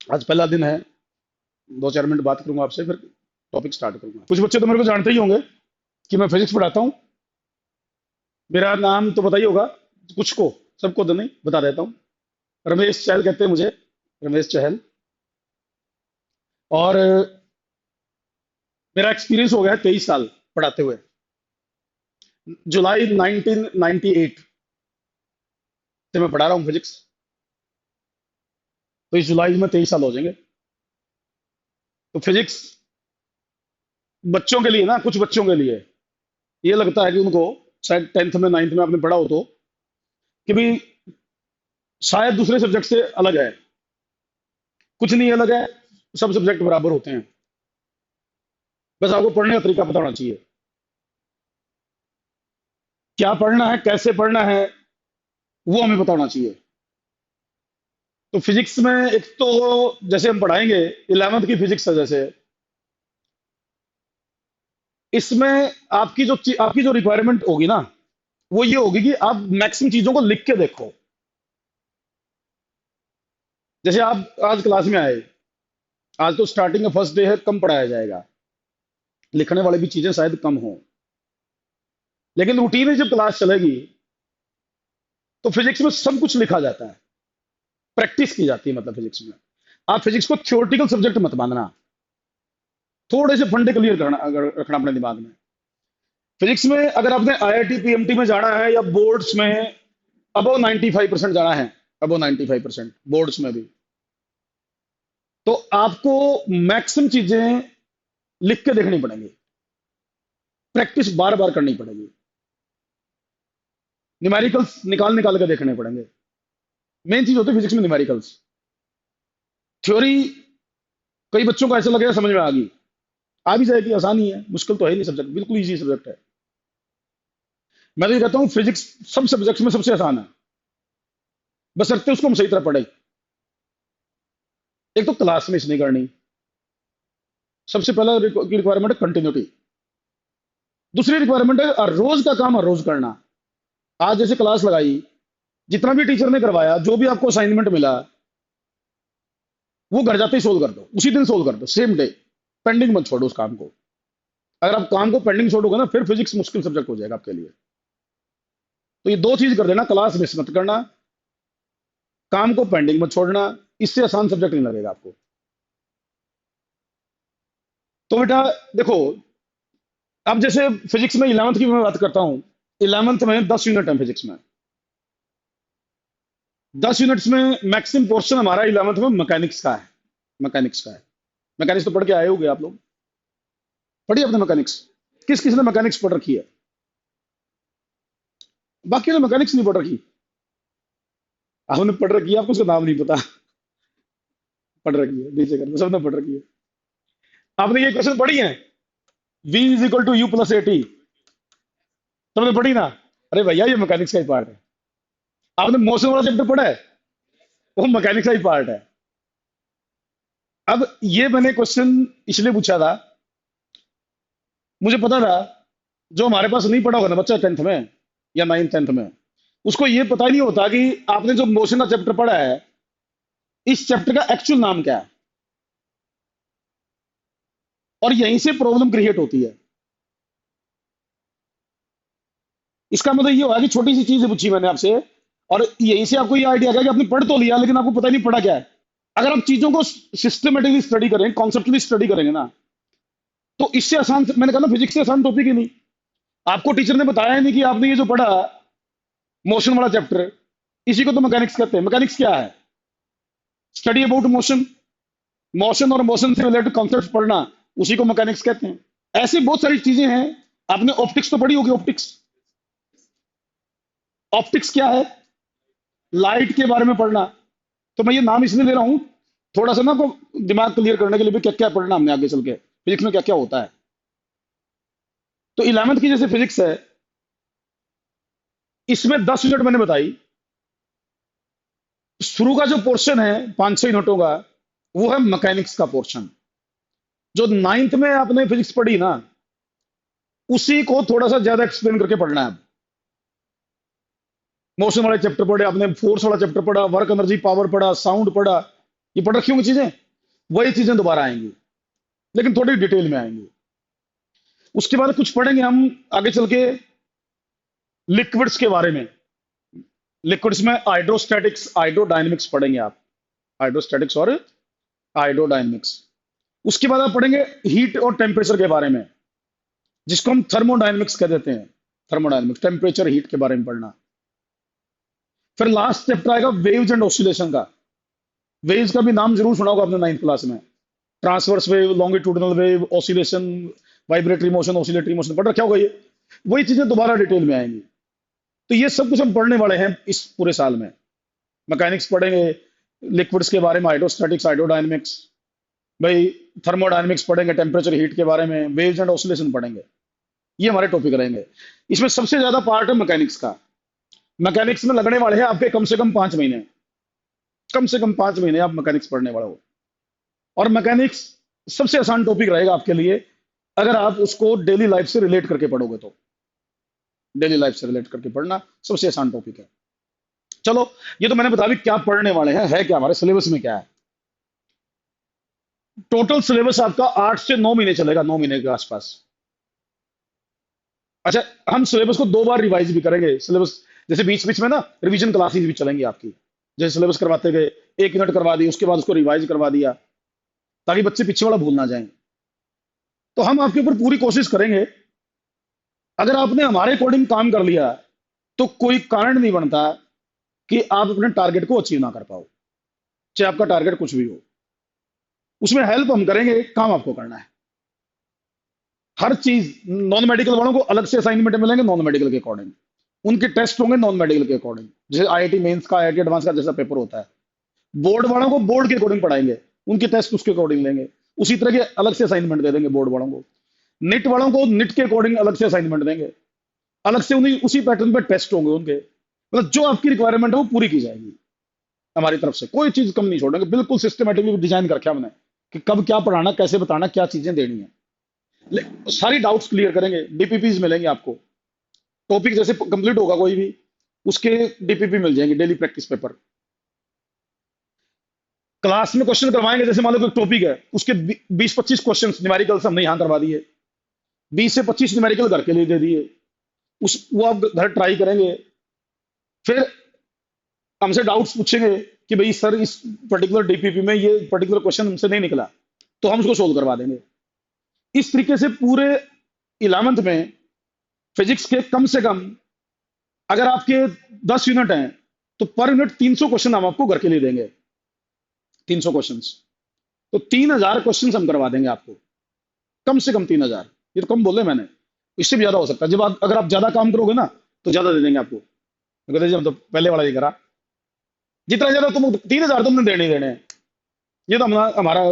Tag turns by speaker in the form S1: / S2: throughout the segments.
S1: आज पहला दिन है, 2-4 मिनट बात करूंगा आपसे, फिर टॉपिक स्टार्ट करूंगा। कुछ बच्चे तो मेरे को जानते ही होंगे कि मैं फिजिक्स पढ़ाता हूँ। मेरा नाम तो पता ही होगा कुछ को, सबको तो नहीं, बता देता हूँ। रमेश चहल कहते हैं मुझे, रमेश चहल। और मेरा एक्सपीरियंस हो गया है 23 साल पढ़ाते हुए। जुलाई 1998 से मैं पढ़ा रहा हूँ फिजिक्स। तो इस जुलाई में 23 साल हो जाएंगे। तो फिजिक्स बच्चों के लिए ना, कुछ बच्चों के लिए ये लगता है कि उनको शायद 10th में 9th में आपने पढ़ा हो तो, कि भी शायद दूसरे सब्जेक्ट से अलग है। कुछ नहीं अलग है, सब सब्जेक्ट बराबर होते हैं। बस आपको पढ़ने का तरीका पता होना चाहिए, क्या पढ़ना है, कैसे पढ़ना है, वो हमें पता होना चाहिए। तो फिजिक्स में एक तो, जैसे हम पढ़ाएंगे 11th की फिजिक्स है जैसे, इसमें आपकी जो रिक्वायरमेंट होगी ना, वो ये होगी कि आप मैक्सिमम चीजों को लिख के देखो। जैसे आप आज क्लास में आए, आज तो स्टार्टिंग का फर्स्ट डे है, कम पढ़ाया जाएगा, लिखने वाली भी चीजें शायद कम हो। लेकिन रूटीन में जब क्लास चलेगी तो फिजिक्स में सब कुछ लिखा जाता है, प्रैक्टिस की जाती है। मतलब फिजिक्स में आप फिजिक्स को थ्योरेटिकल सब्जेक्ट मत मानना, थोड़े से फंडे क्लियर करना अगर रखना अपने दिमाग में। फिजिक्स में अगर आपने आईआईटी पीएमटी में जाना है या बोर्ड्स में, अबव 95% जाना है, अबव 95% बोर्ड्स में भी, तो आपको मैक्सिमम चीजें लिख के देखनी पड़ेंगी, प्रैक्टिस बार बार करनी पड़ेगी, न्यूमेरिकल्स निकाल निकाल के देखने पड़ेंगे। मेन चीज होती है फिजिक्स में न्यूमेरिकल्स। थ्योरी कई बच्चों को ऐसा लगेगा समझ में आ भी जाएगी, आसानी है, मुश्किल तो है नहीं, सब्जेक्ट बिल्कुल इजी सब्जेक्ट है। मैं तो ये कहता हूँ फिजिक्स सब सब्जेक्ट्स में सबसे आसान है, बशर्ते उसको हम सही तरह पढ़े। एक तो क्लास मिस नहीं करनी, सबसे पहला रिक्वायरमेंट है कंटिन्यूटी। दूसरी रिक्वायरमेंट है रोज का काम हर रोज करना। आज जैसे क्लास लगाई, जितना भी टीचर ने करवाया, जो भी आपको असाइनमेंट मिला, वो घर जाते ही सोल्व कर दो, उसी दिन सोल्व कर दो, सेम डे। पेंडिंग मत छोड़ो उस काम को। अगर आप काम को पेंडिंग छोड़ोगे ना, फिर फिजिक्स मुश्किल सब्जेक्ट हो जाएगा आपके लिए। तो ये दो चीज कर देना, क्लास मिस मत करना, काम को पेंडिंग मत छोड़ना, इससे आसान सब्जेक्ट नहीं लगेगा आपको। तो बेटा देखो, अब जैसे फिजिक्स में 11th की मैं बात करता हूँ, 11th में 10 यूनिट है फिजिक्स में। 10 यूनिट्स में मैक्सिमम पोर्शन हमारा 11th में मैकेनिक्स का है, मैकेनिक्स का है। मैकेनिक्स तो पढ़ के आए होंगे आप लोग, पढ़ी आपने मैकेनिक्स? किस किस ने मैकेनिक्स पढ़ रखी है? बाकी ने मैकेनिक्स नहीं पढ़ रखी? आपने पढ़ रखी है, आपको उसका नाम नहीं पता। पढ़ रखी है, नीचे कर, सबने पढ़ रखी है। आपने ये क्वेश्चन पढ़ी है, V = U + AT, सबने पढ़ी ना? अरे भैया ये मैकेनिक्स का ही पार्ट है। आपने मोशन वाला चैप्टर पढ़ा है, वो मैकेनिक्स का ही पार्ट है। अब ये मैंने क्वेश्चन इसलिए पूछा था, मुझे पता था जो हमारे पास नहीं पढ़ा होगा ना बच्चा 10th में या 9th 10th में, उसको ये पता ही नहीं होता कि आपने जो मोशन का चैप्टर पढ़ा है, इस चैप्टर का एक्चुअल नाम क्या है। और यहीं से प्रॉब्लम क्रिएट होती है। इसका मतलब ये होगा कि छोटी सी चीज पूछी मैंने आपसे, और यहीं से आपको ये आइडिया गया कि आपने पढ़ तो लिया, लेकिन आपको पता ही नहीं पढ़ा क्या है। अगर आप चीजों को सिस्टमेटिकली स्टडी करें, कॉन्सेप्टली स्टडी करेंगे ना, तो इससे आसान, मैंने कहा ना फिजिक्स से आसान टॉपिक ही नहीं। आपको टीचर ने बताया ही नहीं कि आपने ये जो पढ़ा मोशन वाला चैप्टर, इसी को तो मैकेनिक्स कहते हैं। मैकेनिक्स क्या है? स्टडी अबाउट मोशन, मोशन और मोशन से रिलेटेड कॉन्सेप्ट पढ़ना, उसी को मैकेनिक्स कहते हैं। ऐसी बहुत सारी चीजें हैं। आपने ऑप्टिक्स तो पढ़ी होगी, ऑप्टिक्स। ऑप्टिक्स क्या है? लाइट के बारे में पढ़ना। तो मैं ये नाम इसलिए ले रहा हूं, थोड़ा सा ना को दिमाग क्लियर करने के लिए भी, क्या क्या पढ़ना हमने आगे चल के, फिजिक्स में क्या क्या होता है। तो 11th की जैसे फिजिक्स है, इसमें 10 यूनिट मैंने बताई। शुरू का जो पोर्शन है 5-6 यूनिटों का, वो है मैकेनिक्स का पोर्शन। जो 9th में आपने फिजिक्स पढ़ी ना, उसी को थोड़ा सा ज्यादा एक्सप्लेन करके पढ़ना है। मोशन वाले चैप्टर पढ़े आपने, फोर्स वाला चैप्टर पढ़ा, वर्क एनर्जी पावर पढ़ा, साउंड पढ़ा, ये पढ़ रखी होंगी चीजें, वही चीजें दोबारा आएंगी, लेकिन थोड़ी डिटेल में आएंगी। उसके बाद कुछ पढ़ेंगे हम आगे चल के लिक्विड्स के बारे में। लिक्विड्स में हाइड्रोस्टैटिक्स, हाइड्रोडायनेमिक्स पढ़ेंगे आप, हाइड्रोस्टैटिक्स और हाइड्रोडायनेमिक्स। उसके बाद आप पढ़ेंगे हीट और टेम्परेचर के बारे में, जिसको हम थर्मोडायनेमिक्स कह देते हैं। थर्मोडायनेमिक्स, टेम्परेचर हीट के बारे में पढ़ना। फिर लास्ट चैप्टर आएगा वेव्स एंड ऑसिलेशन का। वेव्स का भी नाम जरूर सुना होगा आपने 9th क्लास में। Transverse wave, longitudinal wave, oscillation, vibratory motion, oscillatory motion पढ़ रखा होगा ये। वही चीजें दोबारा डिटेल में आएंगी। तो ये सब कुछ हम पढ़ने वाले हैं इस पूरे साल में। मैकेनिक्स पढ़ेंगे, लिक्विड्स के बारे में हाइड्रोस्टैटिक्स, हाइड्रोडायनेमिक्स, भाई थर्मोडायनेमिक्स पढ़ेंगे, टेम्परेचर हीट के बारे में, वेव्स एंड ऑसिलेशन पढ़ेंगे। ये हमारे टॉपिक रहेंगे। इसमें सबसे ज्यादा पार्ट है मैकेनिक्स का। मैकेनिक्स में लगने वाले हैं आपके कम से कम 5 महीने, कम से कम 5 महीने आप मैकेनिक्स पढ़ने वाले हो। और मैकेनिक्स सबसे आसान टॉपिक रहेगा आपके लिए अगर आप उसको डेली लाइफ से रिलेट करके पढ़ोगे तो। डेली लाइफ से रिलेट करके पढ़ना सबसे आसान टॉपिक है। चलो, ये तो मैंने बता दी क्या पढ़ने वाले हैं, है क्या हमारे सिलेबस में क्या है। टोटल सिलेबस आपका 8 से 9 महीने चलेगा, 9 महीने के आसपास। अच्छा, हम सिलेबस को 2 बार रिवाइज भी करेंगे। सिलेबस जैसे बीच बीच में ना रिवीजन क्लासेस भी चलेंगी आपकी, जैसे सिलेबस करवाते गए, 1 यूनिट करवा दी, उसके बाद उसको रिवाइज करवा दिया, ताकि बच्चे पीछे वाला भूल ना जाएं। तो हम आपके ऊपर पूरी कोशिश करेंगे। अगर आपने हमारे अकॉर्डिंग काम कर लिया तो कोई कारण नहीं बनता कि आप अपने टारगेट को अचीव ना कर पाओ, चाहे आपका टारगेट कुछ भी हो। उसमें हेल्प हम करेंगे, काम आपको करना है। हर चीज, नॉन मेडिकल वालों को अलग से असाइनमेंट मिलेंगे, नॉन मेडिकल के अकॉर्डिंग उनके टेस्ट होंगे, नॉन मेडिकल के अकॉर्डिंग। जैसे आईआईटी मेंस का, आईआईटी एडवांस का जैसा पेपर होता है, बोर्ड वालों को बोर्ड के अकॉर्डिंग पढ़ाएंगे, उनके टेस्ट उसके अकॉर्डिंग लेंगे। उसी तरह के अलग से असाइनमेंट दे देंगे बोर्ड वालों को। निट वालों को निट के अकॉर्डिंग अलग से असाइनमेंट देंगे, अलग से उन्हीं उसी पैटर्न पे टेस्ट होंगे उनके। मतलब जो आपकी रिक्वायरमेंट है वो पूरी की जाएगी हमारी तरफ से, कोई चीज कम नहीं छोड़ेंगे। बिल्कुल सिस्टमेटिकली डिजाइन करके हमने कि कब क्या पढ़ाना, कैसे बताना, क्या चीजें देनी है। सारी डाउट्स क्लियर करेंगे, डीपीपीज मिलेंगे आपको। टॉपिक जैसे कंप्लीट होगा कोई भी, उसके डीपीपी मिल जाएंगे, डेली प्रैक्टिस पेपर। क्लास में क्वेश्चन करवाएंगे, जैसे मान लो कोई टॉपिक है, उसके 20-25 क्वेश्चन न्यूमेरिकल्स हमने यहाँ करवा दिए, 20 से 25 न्यूमेरिकल घर के लिए दे दिए, उस वो आप घर ट्राई करेंगे। फिर हमसे डाउट्स पूछेंगे कि भाई सर इस पर्टिकुलर डीपीपी में ये पर्टिकुलर क्वेश्चन हमसे नहीं निकला, तो हम उसको सोल्व करवा देंगे। इस तरीके से पूरे 11th में फिजिक्स के कम से कम अगर आपके 10 यूनिट हैं तो पर यूनिट 300 क्वेश्चन हम आपको घर के लिए देंगे। 300 क्वेश्चंस, तो 3000 क्वेश्चन हम करवा देंगे आपको, कम से कम 3000। ये तो कम बोले मैंने, इससे भी ज्यादा हो सकता है। जब अगर आप ज्यादा काम करोगे ना तो ज्यादा दे देंगे आपको। मैं कहते जब तो पहले वाला ही करा, जितना ज्यादा तुम 3000 तुमने देने ही देने हैं। ये तो हमारा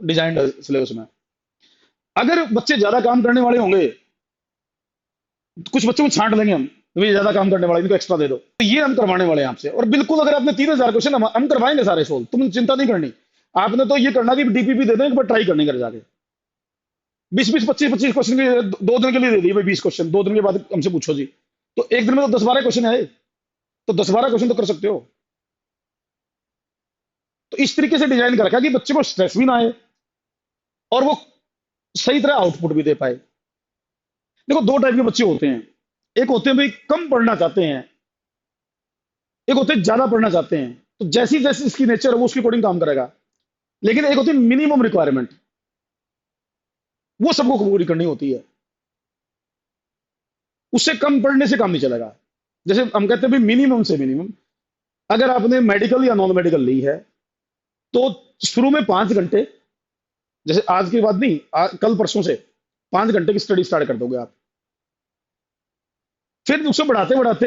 S1: डिजाइन है सिलेबस में। अगर बच्चे ज्यादा काम करने वाले होंगे, कुछ बच्चों को छांट लेंगे हम, तो ये ज्यादा काम करने वाले इनको एक्स्ट्रा दे दो, तो ये हम करवाने वाले हैं आपसे। और बिल्कुल अगर आपने 3000 क्वेश्चन हम करवाएंगे सारे सोल्व, तुम चिंता नहीं करनी। आपने तो ये करना कि डीपीपी दे दें, एक बार ट्राई करने कर जाके 20-20, 25-25 क्वेश्चन के 2 दिन के लिए दे दिए भाई 20 क्वेश्चन, 2 दिन के बाद हमसे पूछो जी, तो एक दिन में तो 10-12 क्वेश्चन है, तो 10-12 क्वेश्चन तो कर सकते हो। तो इस तरीके से डिजाइन कर रखा कि बच्चे को स्ट्रेस भी ना आए और वो सही तरह आउटपुट भी दे पाए। देखो, 2 टाइप के बच्चे होते हैं। एक होते हैं भाई कम पढ़ना चाहते हैं, एक होते हैं ज्यादा पढ़ना चाहते हैं। तो जैसी जैसी इसकी नेचर है वो उसके अकॉर्डिंग काम करेगा। लेकिन एक होती है मिनिमम रिक्वायरमेंट, वो सबको पूरी करनी होती है, उससे कम पढ़ने से काम नहीं चलेगा। जैसे हम कहते हैं भाई मिनिमम से मिनिमम, अगर आपने मेडिकल या नॉन मेडिकल ली है तो शुरू में 5 घंटे, जैसे आज के बाद नहीं, कल परसों से 5 घंटे की स्टडी स्टार्ट कर दोगे आप। फिर उसे बढ़ाते बढ़ाते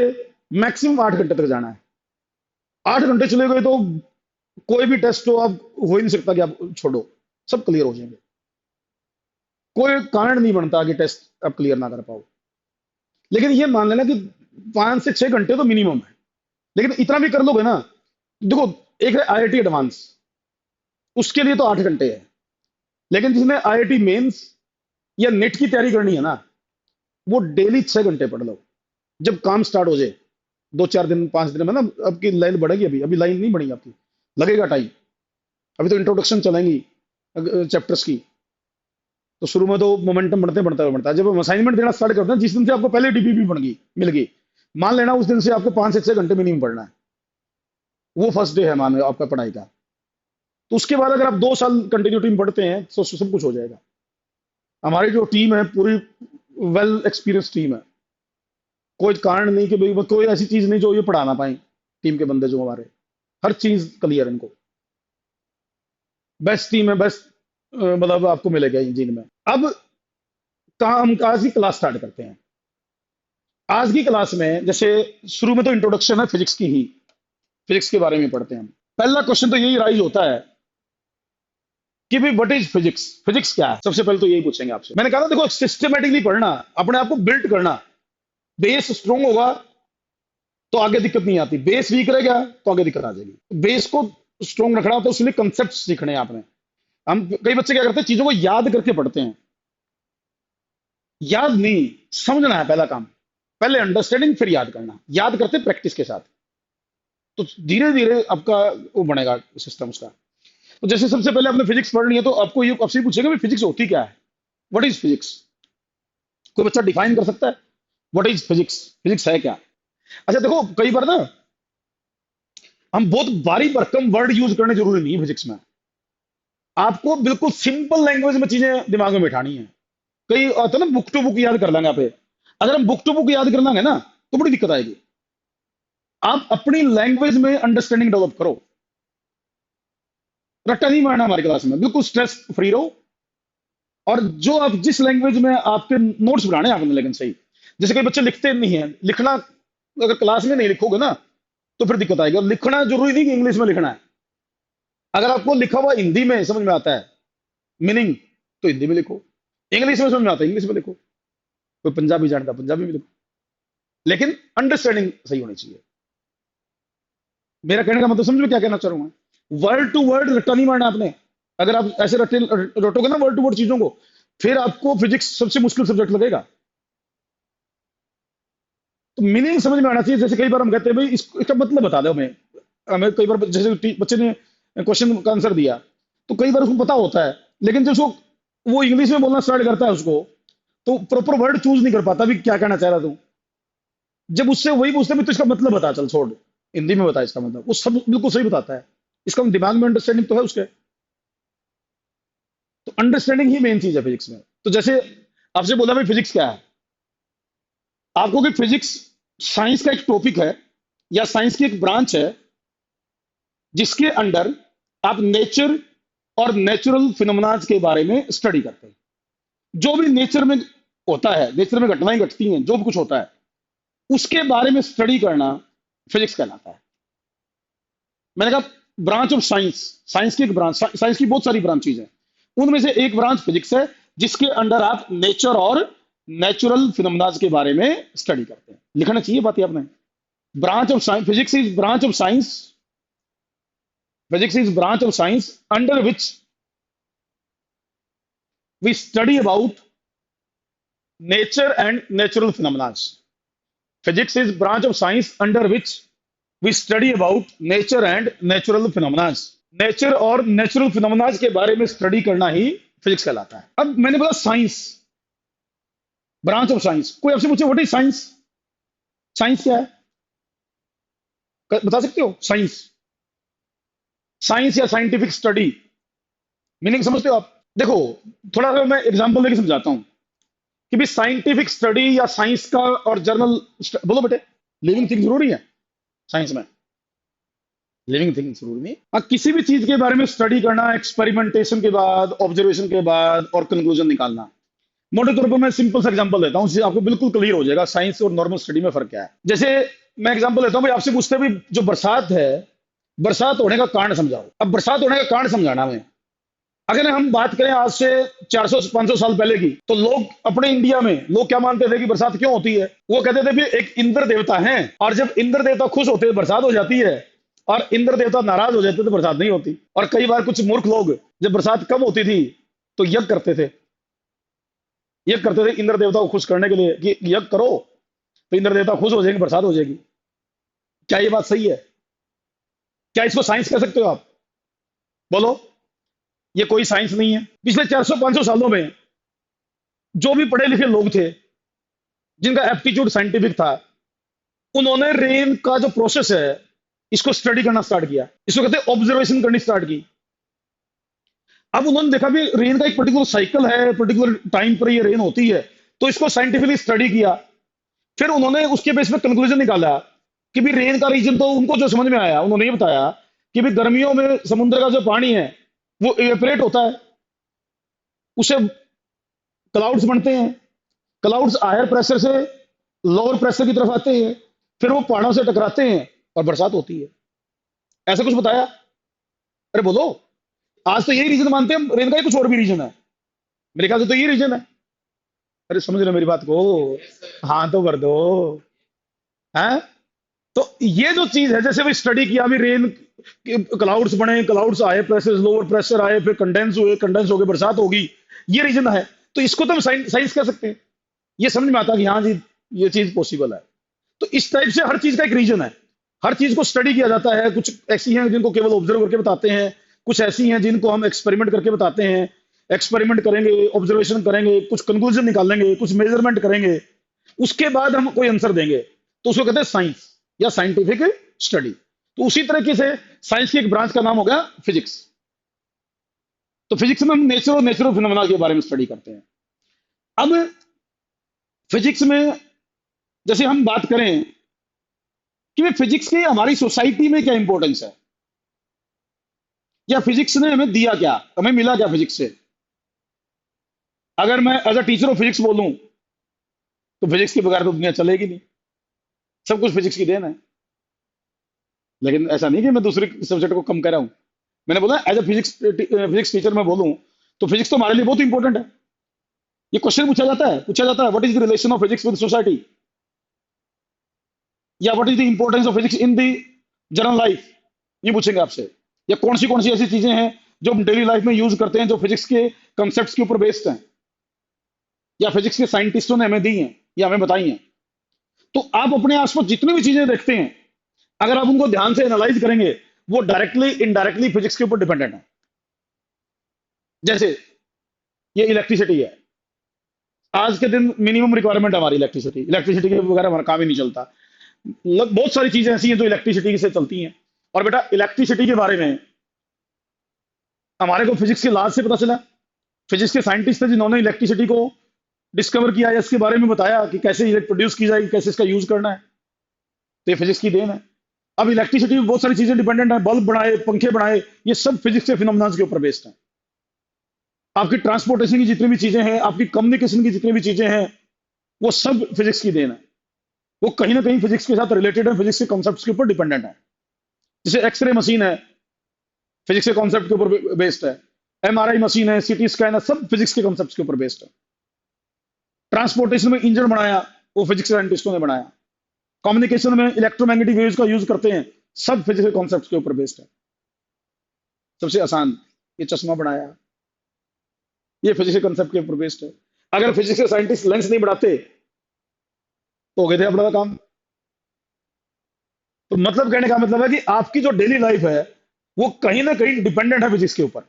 S1: मैक्सिमम 8 घंटे तक जाना है। 8 घंटे चले गए तो कोई भी टेस्ट हो आप हो ही नहीं सकता कि आप छोड़ो, सब क्लियर हो जाएंगे। कोई कारण नहीं बनता कि टेस्ट आप क्लियर ना कर पाओ। लेकिन ये मान लेना कि 5 से 6 घंटे तो मिनिमम है। लेकिन इतना भी कर लोगे ना, देखो एक है आईआईटी एडवांस, उसके लिए तो 8 घंटे है। लेकिन जिसने आईआईटी मेंस या नेट की तैयारी करनी है ना, वो डेली 6 घंटे पढ़ लो। जब काम स्टार्ट हो जाए 2-4 दिन 5 दिन में ना, आपकी लाइन बढ़ेगी। अभी अभी लाइन नहीं बढ़ेगी आपकी, लगेगा टाइम। अभी तो इंट्रोडक्शन चलेंगी चैप्टर्स की, तो शुरू में तो मोमेंटम बढ़ता है। जब हम असाइनमेंट देना स्टार्ट करते हैं, जिस दिन से आपको पहले डीपीपी बन गई मिल गई, मान लेना उस दिन से आपको 5 से 6 घंटे मिनिमम पढ़ना है। वो फर्स्ट डे है मान लो आपका पढ़ाई का। तो उसके बाद अगर आप 2 साल कंटिन्यूटी में पढ़ते हैं तो सब कुछ हो जाएगा। हमारी जो टीम है पूरी वेल एक्सपीरियंस टीम है। कोई कारण नहीं कि भाई कोई ऐसी चीज नहीं जो ये पढ़ा ना पाए। टीम के बंदे जो हमारे, हर चीज क्लियर इनको। बेस्ट टीम है, बेस्ट मतलब आपको मिलेगा इंजीन में। अब हम आज की क्लास स्टार्ट करते हैं। आज की क्लास में जैसे शुरू में तो इंट्रोडक्शन है फिजिक्स की ही, फिजिक्स के बारे में पढ़ते हैं हम। पहला क्वेश्चन तो यही राइज होता है कि भाई व्हाट इज फिजिक्स, फिजिक्स क्या है। सबसे पहले तो यही पूछेंगे आपसे। मैंने कहा था देखो सिस्टमेटिकली पढ़ना, अपने आप को बिल्ड करना। बेस स्ट्रोंग होगा तो आगे दिक्कत नहीं आती, बेस वीक रहेगा तो आगे दिक्कत आ जाएगी। बेस को स्ट्रोंग रखना होता है, उसके लिए कंसेप्ट सीखने हैं आपने। हम कई बच्चे क्या करते हैं, चीजों को याद करके पढ़ते हैं। याद नहीं, समझना है पहला काम। पहले अंडरस्टैंडिंग फिर याद करना। याद करते प्रैक्टिस के साथ, तो धीरे धीरे आपका वो बनेगा सिस्टम उसका। तो जैसे सबसे पहले आपने फिजिक्स पढ़नी है तो आपको ये आपसे पूछेगा भी फिजिक्स होती क्या है, व्हाट इज फिजिक्स। कोई बच्चा डिफाइन कर सकता है व्हाट इज फिजिक्स, फिजिक्स है क्या। अच्छा देखो कई बार ना हम बहुत भारी भरकम वर्ड यूज करने जरूरी नहीं है फिजिक्स में। आपको बिल्कुल सिंपल लैंग्वेज में चीजें दिमाग में बैठानी है। कई आता है ना बुक टू बुक याद कर लेंगे आप। अगर हम बुक टू बुक याद कर लेंगे ना तो बड़ी दिक्कत आएगी। आप अपनी लैंग्वेज में अंडरस्टैंडिंग डेवलप करो। रट्टा नहीं मारना हमारी क्लास में, बिल्कुल स्ट्रेस फ्री रहो। और जो आप जिस लैंग्वेज में आपके नोट्स बनाने हैं आपने, लेकिन सही। जैसे कई बच्चे लिखते नहीं है, लिखना अगर क्लास में नहीं लिखोगे ना तो फिर दिक्कत आएगी। और लिखना जरूरी नहीं कि इंग्लिश में लिखना है। अगर आपको लिखा हुआ हिंदी में समझ में आता है मीनिंग तो हिंदी में लिखो, इंग्लिश में समझ में आता है इंग्लिश में लिखो, कोई पंजाबी जानता पंजाबी में लिखो, लेकिन अंडरस्टैंडिंग सही होनी चाहिए। मेरा कहने का मतलब समझ में क्या कहना चाह रहा हूं मैं। वर्ड टू वर्ड रट्टा नहीं मारना आपने। अगर आप ऐसे रट्टे रटोगे ना वर्ड टू वर्ड चीजों को, फिर आपको फिजिक्स सबसे मुश्किल सब्जेक्ट लगेगा। तो मीनिंग समझ में आना चाहिए। जैसे कई बार हम कहते हैं भाई इसका मतलब बता दो हमें। हमें कई बार जैसे बच्चे ने क्वेश्चन का आंसर दिया तो कई बार उसको पता होता है, लेकिन जब उसको वो इंग्लिश में बोलना स्टार्ट करता है उसको, तो प्रॉपर वर्ड चूज नहीं कर पाता भी क्या कहना चाह रहा तू। जब उससे वही पूछते भी तो इसका मतलब बता, चल छोड़ हिंदी में बता इसका मतलब, वो सब बिल्कुल सही बताता है। इसका दिमाग में अंडरस्टैंडिंग तो है उसके। तो अंडरस्टैंडिंग ही मेन चीज है फिजिक्स में। तो जैसे आपसे बोला भाई फिजिक्स क्या है, आपको कि फिजिक्स साइंस का एक टॉपिक है या साइंस की एक ब्रांच है जिसके अंडर आप नेचर और नेचुरल फिनोमेना के बारे में स्टडी करते हैं। जो भी नेचर में होता है, नेचर में घटनाएं घटती हैं, जो भी कुछ होता है उसके बारे में स्टडी करना फिजिक्स कहलाता है। मैंने कहा ब्रांच ऑफ साइंस, साइंस की एक ब्रांच, साइंस की बहुत सारी ब्रांचेज है, उनमें से एक ब्रांच फिजिक्स है जिसके अंडर आप नेचर और नेचुरल फिनोमेना के बारे में स्टडी करते हैं। लिखना चाहिए बात आपने। Branch of science, physics is branch of science, physics is branch of science under which we study about nature and natural phenomena. Physics is branch of science under which we study about nature and natural phenomena. Nature और natural phenomena के बारे में study करना ही physics कहलाता है। अब मैंने बोला साइंस, ब्रांच ऑफ साइंस। कोई आपसे पूछे व्हाट इज साइंस, साइंस क्या है, बता सकते हो साइंस, साइंस या साइंटिफिक स्टडी, मीनिंग समझते हो आप। देखो थोड़ा सा मैं एग्जांपल देके समझाता हूं कि भाई साइंटिफिक स्टडी या साइंस का और जर्नल बोलो बेटे, लिविंग थिंग जरूरी है साइंस में, लिविंग थिंग जरूरी नहीं। किसी भी चीज के बारे में स्टडी करना एक्सपेरिमेंटेशन के बाद, ऑब्जर्वेशन के बाद और कंक्लूजन निकालना। मोटे तौर पर मैं सिंपल सा एग्जांपल देता हूं, आपको बिल्कुल क्लियर हो जाएगा साइंस और नॉर्मल स्टडी में फर्क क्या है। जैसे मैं एग्जांपल देता हूं, भाई आपसे पूछते हैं जो बरसात है, बरसात होने का कारण समझाओ। अब बरसात होने का कारण समझाना में, अगर हम बात करें आज से 400-500 साल पहले की, तो लोग अपने इंडिया में लोग क्या मानते थे कि बरसात क्यों होती है। वो कहते थे कि एक इंद्र देवता है और जब इंद्र देवता खुश होते हैं बरसात हो जाती है, और इंद्र देवता नाराज हो जाते तो बरसात नहीं होती। और कई बार कुछ मूर्ख लोग जब बरसात कम होती थी तो यज्ञ करते थे, यज्ञ करते थे इंद्र देवता को खुश करने के लिए कि यज्ञ करो तो इंद्र देवता खुश हो जाएंगे, बरसात हो जाएगी। क्या ये बात सही है? क्या इसको साइंस कह सकते हो आप? बोलो। ये कोई साइंस नहीं है। पिछले 400-500 सालों में जो भी पढ़े लिखे लोग थे, जिनका एप्टीट्यूड साइंटिफिक था, उन्होंने रेन का जो प्रोसेस है, इसको स्टडी करना स्टार्ट किया। इसको कहते हैं ऑब्जर्वेशन करनी स्टार्ट की। अब उन्होंने देखा भी रेन का एक पर्टिकुलर साइकिल है, पर्टिकुलर टाइम पर ये रेन होती है, तो इसको साइंटिफिकली स्टडी किया। फिर उन्होंने उसके बेस पे कंक्लूजन निकाला कि भी रेन का रीजन, तो उनको जो समझ में आया, उन्होंने ये बताया कि भी गर्मियों में समुद्र का जो पानी है वो इवेपरेट होता है, उसे क्लाउड्स बनते हैं, क्लाउड्स हायर प्रेशर से लोअर प्रेशर की तरफ आते हैं, फिर वो पहाड़ों से टकराते हैं और बरसात होती है। ऐसा कुछ बताया। अरे बोलो, आज तो यही रीजन मानते हैं, रेन का ही कुछ और भी रीजन है। मेरे ख्याल से तो यही रीजन है। अरे समझ रहे हो मेरी बात को? हाँ तो भर दो। है। तो ये जो चीज है, जैसे भी स्टडी किया, अभी रेन क्लाउड्स बने, क्लाउड्स आए, प्रेशर लोअर प्रेशर आए, फिर कंडेंस हुए, कंडेंस होकर बरसात होगी, ये रीजन है। तो इसको तो हम साइंस कह सकते हैं। ये समझ में आता कि हाँ जी, ये चीज पॉसिबल है। तो इस टाइप से हर चीज का एक रीजन है। हर चीज को स्टडी किया जाता है। कुछ ऐसी हैं जिनको केवल ऑब्जर्व करके बताते हैं, कुछ ऐसी हैं जिनको हम एक्सपेरिमेंट करके बताते हैं। एक्सपेरिमेंट करेंगे, ऑब्जर्वेशन करेंगे, कुछ कंक्लूजन निकालेंगे, कुछ मेजरमेंट करेंगे, उसके बाद हम कोई आंसर देंगे, तो उसको कहते हैं साइंस या साइंटिफिक स्टडी। तो उसी तरीके से साइंस की एक ब्रांच का नाम हो गया फिजिक्स। तो फिजिक्स में हम नेचर और नेचुरल फिनोमेना के बारे में स्टडी करते हैं। अब फिजिक्स में जैसे हम बात करें कि भाई फिजिक्स की हमारी सोसाइटी में क्या इंपॉर्टेंस है, या फिजिक्स ने हमें दिया क्या, हमें मिला क्या फिजिक्स से। अगर मैं as a teacher of physics बोलूं, तो फिजिक्स के बगैर तो दुनिया चलेगी नहीं। सब कुछ फिजिक्स की देन है। लेकिन ऐसा नहीं कि मैं दूसरे सब्जेक्ट को कम कर रहा हूं। मैंने बोला एज अ फिजिक्स टीचर मैं बोलूं, तो फिजिक्स तो हमारे लिए बहुत इंपॉर्टेंट है। ये क्वेश्चन पूछा जाता है what is the relation of physics with society, या what is the importance of physics in the general life, ये पूछेंगे आपसे। या कौन सी ऐसी चीजें हैं जो हम डेली लाइफ में यूज करते हैं, जो फिजिक्स के कॉन्सेप्ट्स के ऊपर बेस्ड हैं, या फिजिक्स के साइंटिस्टों ने हमें दी हैं या हमें बताई हैं। तो आप अपने आसपास जितनी भी चीजें देखते हैं, अगर आप उनको ध्यान से एनालाइज करेंगे, वो डायरेक्टली इनडायरेक्टली फिजिक्स के ऊपर डिपेंडेंट है। जैसे ये इलेक्ट्रिसिटी है, आज के दिन मिनिमम रिक्वायरमेंट है हमारी इलेक्ट्रिसिटी। इलेक्ट्रिसिटी के बगैर हमारा काम ही नहीं चलता। बहुत सारी चीजें ऐसी हैं जो इलेक्ट्रिसिटी से चलती हैं। और बेटा इलेक्ट्रिसिटी के बारे में हमारे को फिजिक्स के लॉज से पता चला। फिजिक्स के साइंटिस्ट थे जिन्होंने इलेक्ट्रिसिटी को डिस्कवर किया, या इसके बारे में बताया कि कैसे ये प्रोड्यूस की जाएगी, कैसे इसका यूज करना है। तो ये फिजिक्स की देन है। अब इलेक्ट्रिसिटी में बहुत सारी चीजें डिपेंडेंट है, बल्ब बनाए, पंखे बनाए, ये सब फिजिक्स के फिनोमेना के ऊपर बेस्ड है। आपकी ट्रांसपोर्टेशन की जितनी भी चीजें हैं, आपकी कम्युनिकेशन की जितनी भी चीजें हैं, वो सब फिजिक्स की देन है। वो कहीं ना कहीं फिजिक्स के साथ रिलेटेड है, फिजिक्स के कॉन्सेप्ट्स के ऊपर डिपेंडेंट है। जैसे एक्सरे मशीन है, फिजिक्स के कॉन्सेप्ट के ऊपर बेस्ड है। एमआरआई मशीन है, सीटी स्कैन है, सब फिजिक्स के कॉन्सेप्ट्स के ऊपर बेस्ड है। ट्रांसपोर्टेशन में इंजन बनाया, वो फिजिक्स साइंटिस्टों ने बनाया। कम्युनिकेशन में इलेक्ट्रोमैग्नेटिक वेव्स का यूज करते हैं, सब फिजिक्स के कॉन्सेप्ट्स के ऊपर बेस्ड है। सबसे आसान ये चश्मा बनाया, ये फिजिक्स के कॉन्सेप्ट के ऊपर बेस्ड है। अगर फिजिक्स के साइंटिस्ट लेंस नहीं बढ़ाते, तो हो गए थे अपना काम। तो मतलब कहने का मतलब है कि आपकी जो डेली लाइफ है, वो कहीं ना कहीं डिपेंडेंट है फिजिक्स के ऊपर।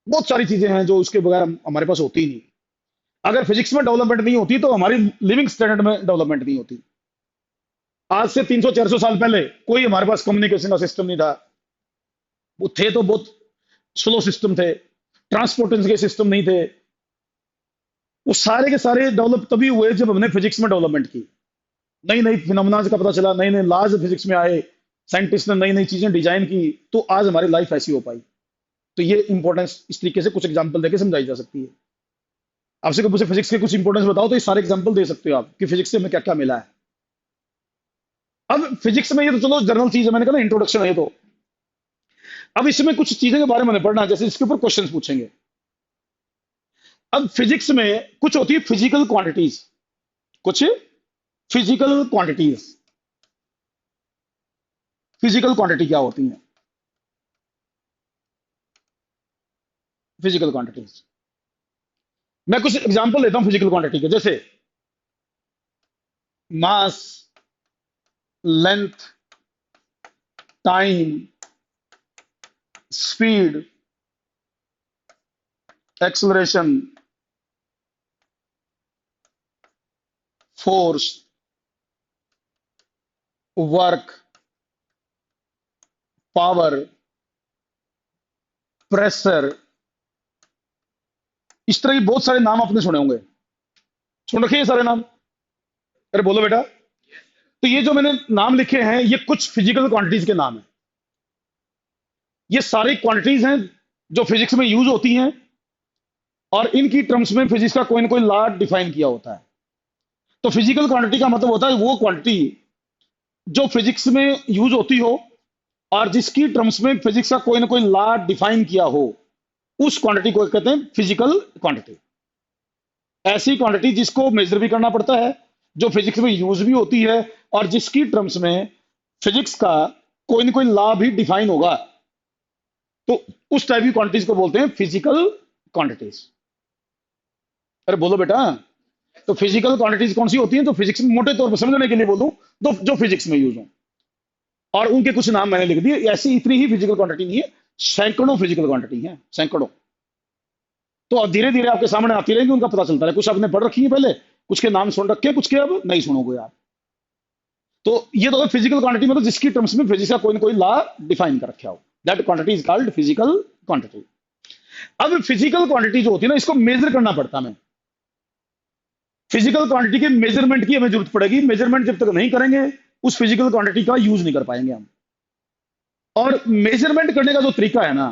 S1: बहुत सारी चीजें हैं जो उसके बगैर हमारे पास होती ही नहीं। अगर फिजिक्स में डेवलपमेंट नहीं होती, तो हमारी लिविंग स्टैंडर्ड में डेवलपमेंट नहीं होती। आज से 300-400 साल पहले कोई हमारे पास कम्युनिकेशन का सिस्टम नहीं था। वो थे तो बहुत स्लो सिस्टम थे, ट्रांसपोर्टेशन के सिस्टम नहीं थे। वो सारे के सारे डेवलप तभी हुए जब हमने फिजिक्स में डेवलपमेंट की। नई नई फिनोमेना का पता चला, नए नए लॉज फिजिक्स में आए, साइंटिस्ट ने नई नई चीजें डिजाइन की, तो आज हमारी लाइफ ऐसी हो पाई। तो ये इंपॉर्टेंस इस तरीके से कुछ एग्जांपल देके समझाई जा सकती है। आपसे कोई पूछे फिजिक्स के कुछ इंपॉर्टेंस बताओ, तो ये सारे एग्जांपल दे सकते हो आप कि फिजिक्स से हमें क्या क्या मिला है। अब फिजिक्स में ये तो चलो जनरल चीज है, मैंने कहा ना इंट्रोडक्शन है ये तो। अब इसमें कुछ चीजें के बारे में पढ़ना है, जैसे इसके ऊपर क्वेश्चन पूछेंगे। अब फिजिक्स में कुछ होती है फिजिकल क्वांटिटीज, कुछ फिजिकल क्वांटिटीज। फिजिकल क्वांटिटी क्या होती है? फिजिकल क्वांटिटीज, मैं कुछ एग्जांपल लेता हूं फिजिकल क्वांटिटी के। जैसे mass, length, time, speed, acceleration, force, work, power, pressure, इस तरह के बहुत सारे नाम आपने सुने होंगे। सुन रखे ये सारे नाम? अरे बोलो बेटा। तो ये जो मैंने नाम लिखे हैं ये कुछ फिजिकल क्वांटिटीज के नाम हैं। ये सारी क्वांटिटीज हैं जो फिजिक्स में यूज होती हैं और इनकी टर्म्स में फिजिक्स का कोई ना कोई लॉ डिफाइन किया होता है। तो फिजिकल क्वांटिटी का मतलब होता है वो क्वांटिटी जो फिजिक्स में यूज होती हो और जिसकी टर्म्स में फिजिक्स का कोई ना कोई लॉ डिफाइन किया हो, उस क्वांटिटी को कहते हैं फिजिकल क्वांटिटी। ऐसी क्वांटिटी जिसको मेजर भी करना पड़ता है, जो फिजिक्स में यूज भी होती है और जिसकी टर्म्स में फिजिक्स का कोई ना कोई लॉ भी डिफाइन होगा, तो उस टाइप की क्वांटिटीज को बोलते हैं फिजिकल क्वांटिटीज। अरे बोलो बेटा। तो फिजिकल क्वांटिटीज कौन सी होती हैं? तो फिजिक्स में मोटे तौर पर समझने के लिए बोलूं तो जो फिजिक्स में यूज हो, और उनके कुछ नाम मैंने लिख दिए। ऐसी इतनी ही फिजिकल क्वांटिटी नहीं है, सैकड़ों फिजिकल क्वांटिटी है, सैकड़ों। तो अब धीरे धीरे आपके सामने आती रहेंगी, उनका पता चलता है। कुछ आपने पढ़ रखी है पहले, कुछ के नाम सुन रखे हैं, कुछ के अब नहीं सुनोगे आप। तो ये तो फिजिकल क्वांटिटी मतलब जिसकी टर्म्स में फिजिक्स का कोई ना कोई लॉ डिफाइन कर रखा हो, that quantity is called physical quantity. अब फिजिकल क्वांटिटी जो होती है ना, इसको मेजर करना पड़ता है। फिजिकल क्वांटिटी के मेजरमेंट की हमें जरूरत पड़ेगी। मेजरमेंट जब तक नहीं करेंगे उस फिजिकल क्वांटिटी का यूज नहीं कर पाएंगे हम। और मेजरमेंट करने का जो तरीका है ना,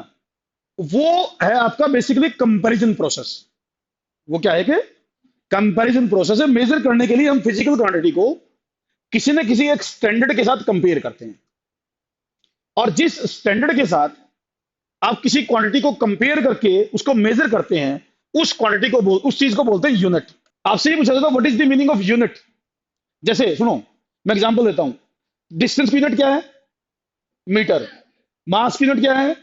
S1: वो है आपका बेसिकली कंपैरिजन प्रोसेस। वो क्या है कि कंपैरिजन प्रोसेस है। मेजर करने के लिए हम फिजिकल क्वांटिटी को किसी न किसी एक स्टैंडर्ड के साथ कंपेयर करते हैं, और जिस स्टैंडर्ड के साथ आप किसी क्वांटिटी को कंपेयर करके उसको मेजर करते हैं, उस क्वांटिटी को उस चीज को बोलते हैं यूनिट। आपसे ये पूछा जाता है what is the meaning of unit. जैसे सुनो, मैं एग्जांपल देता हूं। डिस्टेंस की यूनिट क्या है? मीटर। मास की यूनिट क्या है?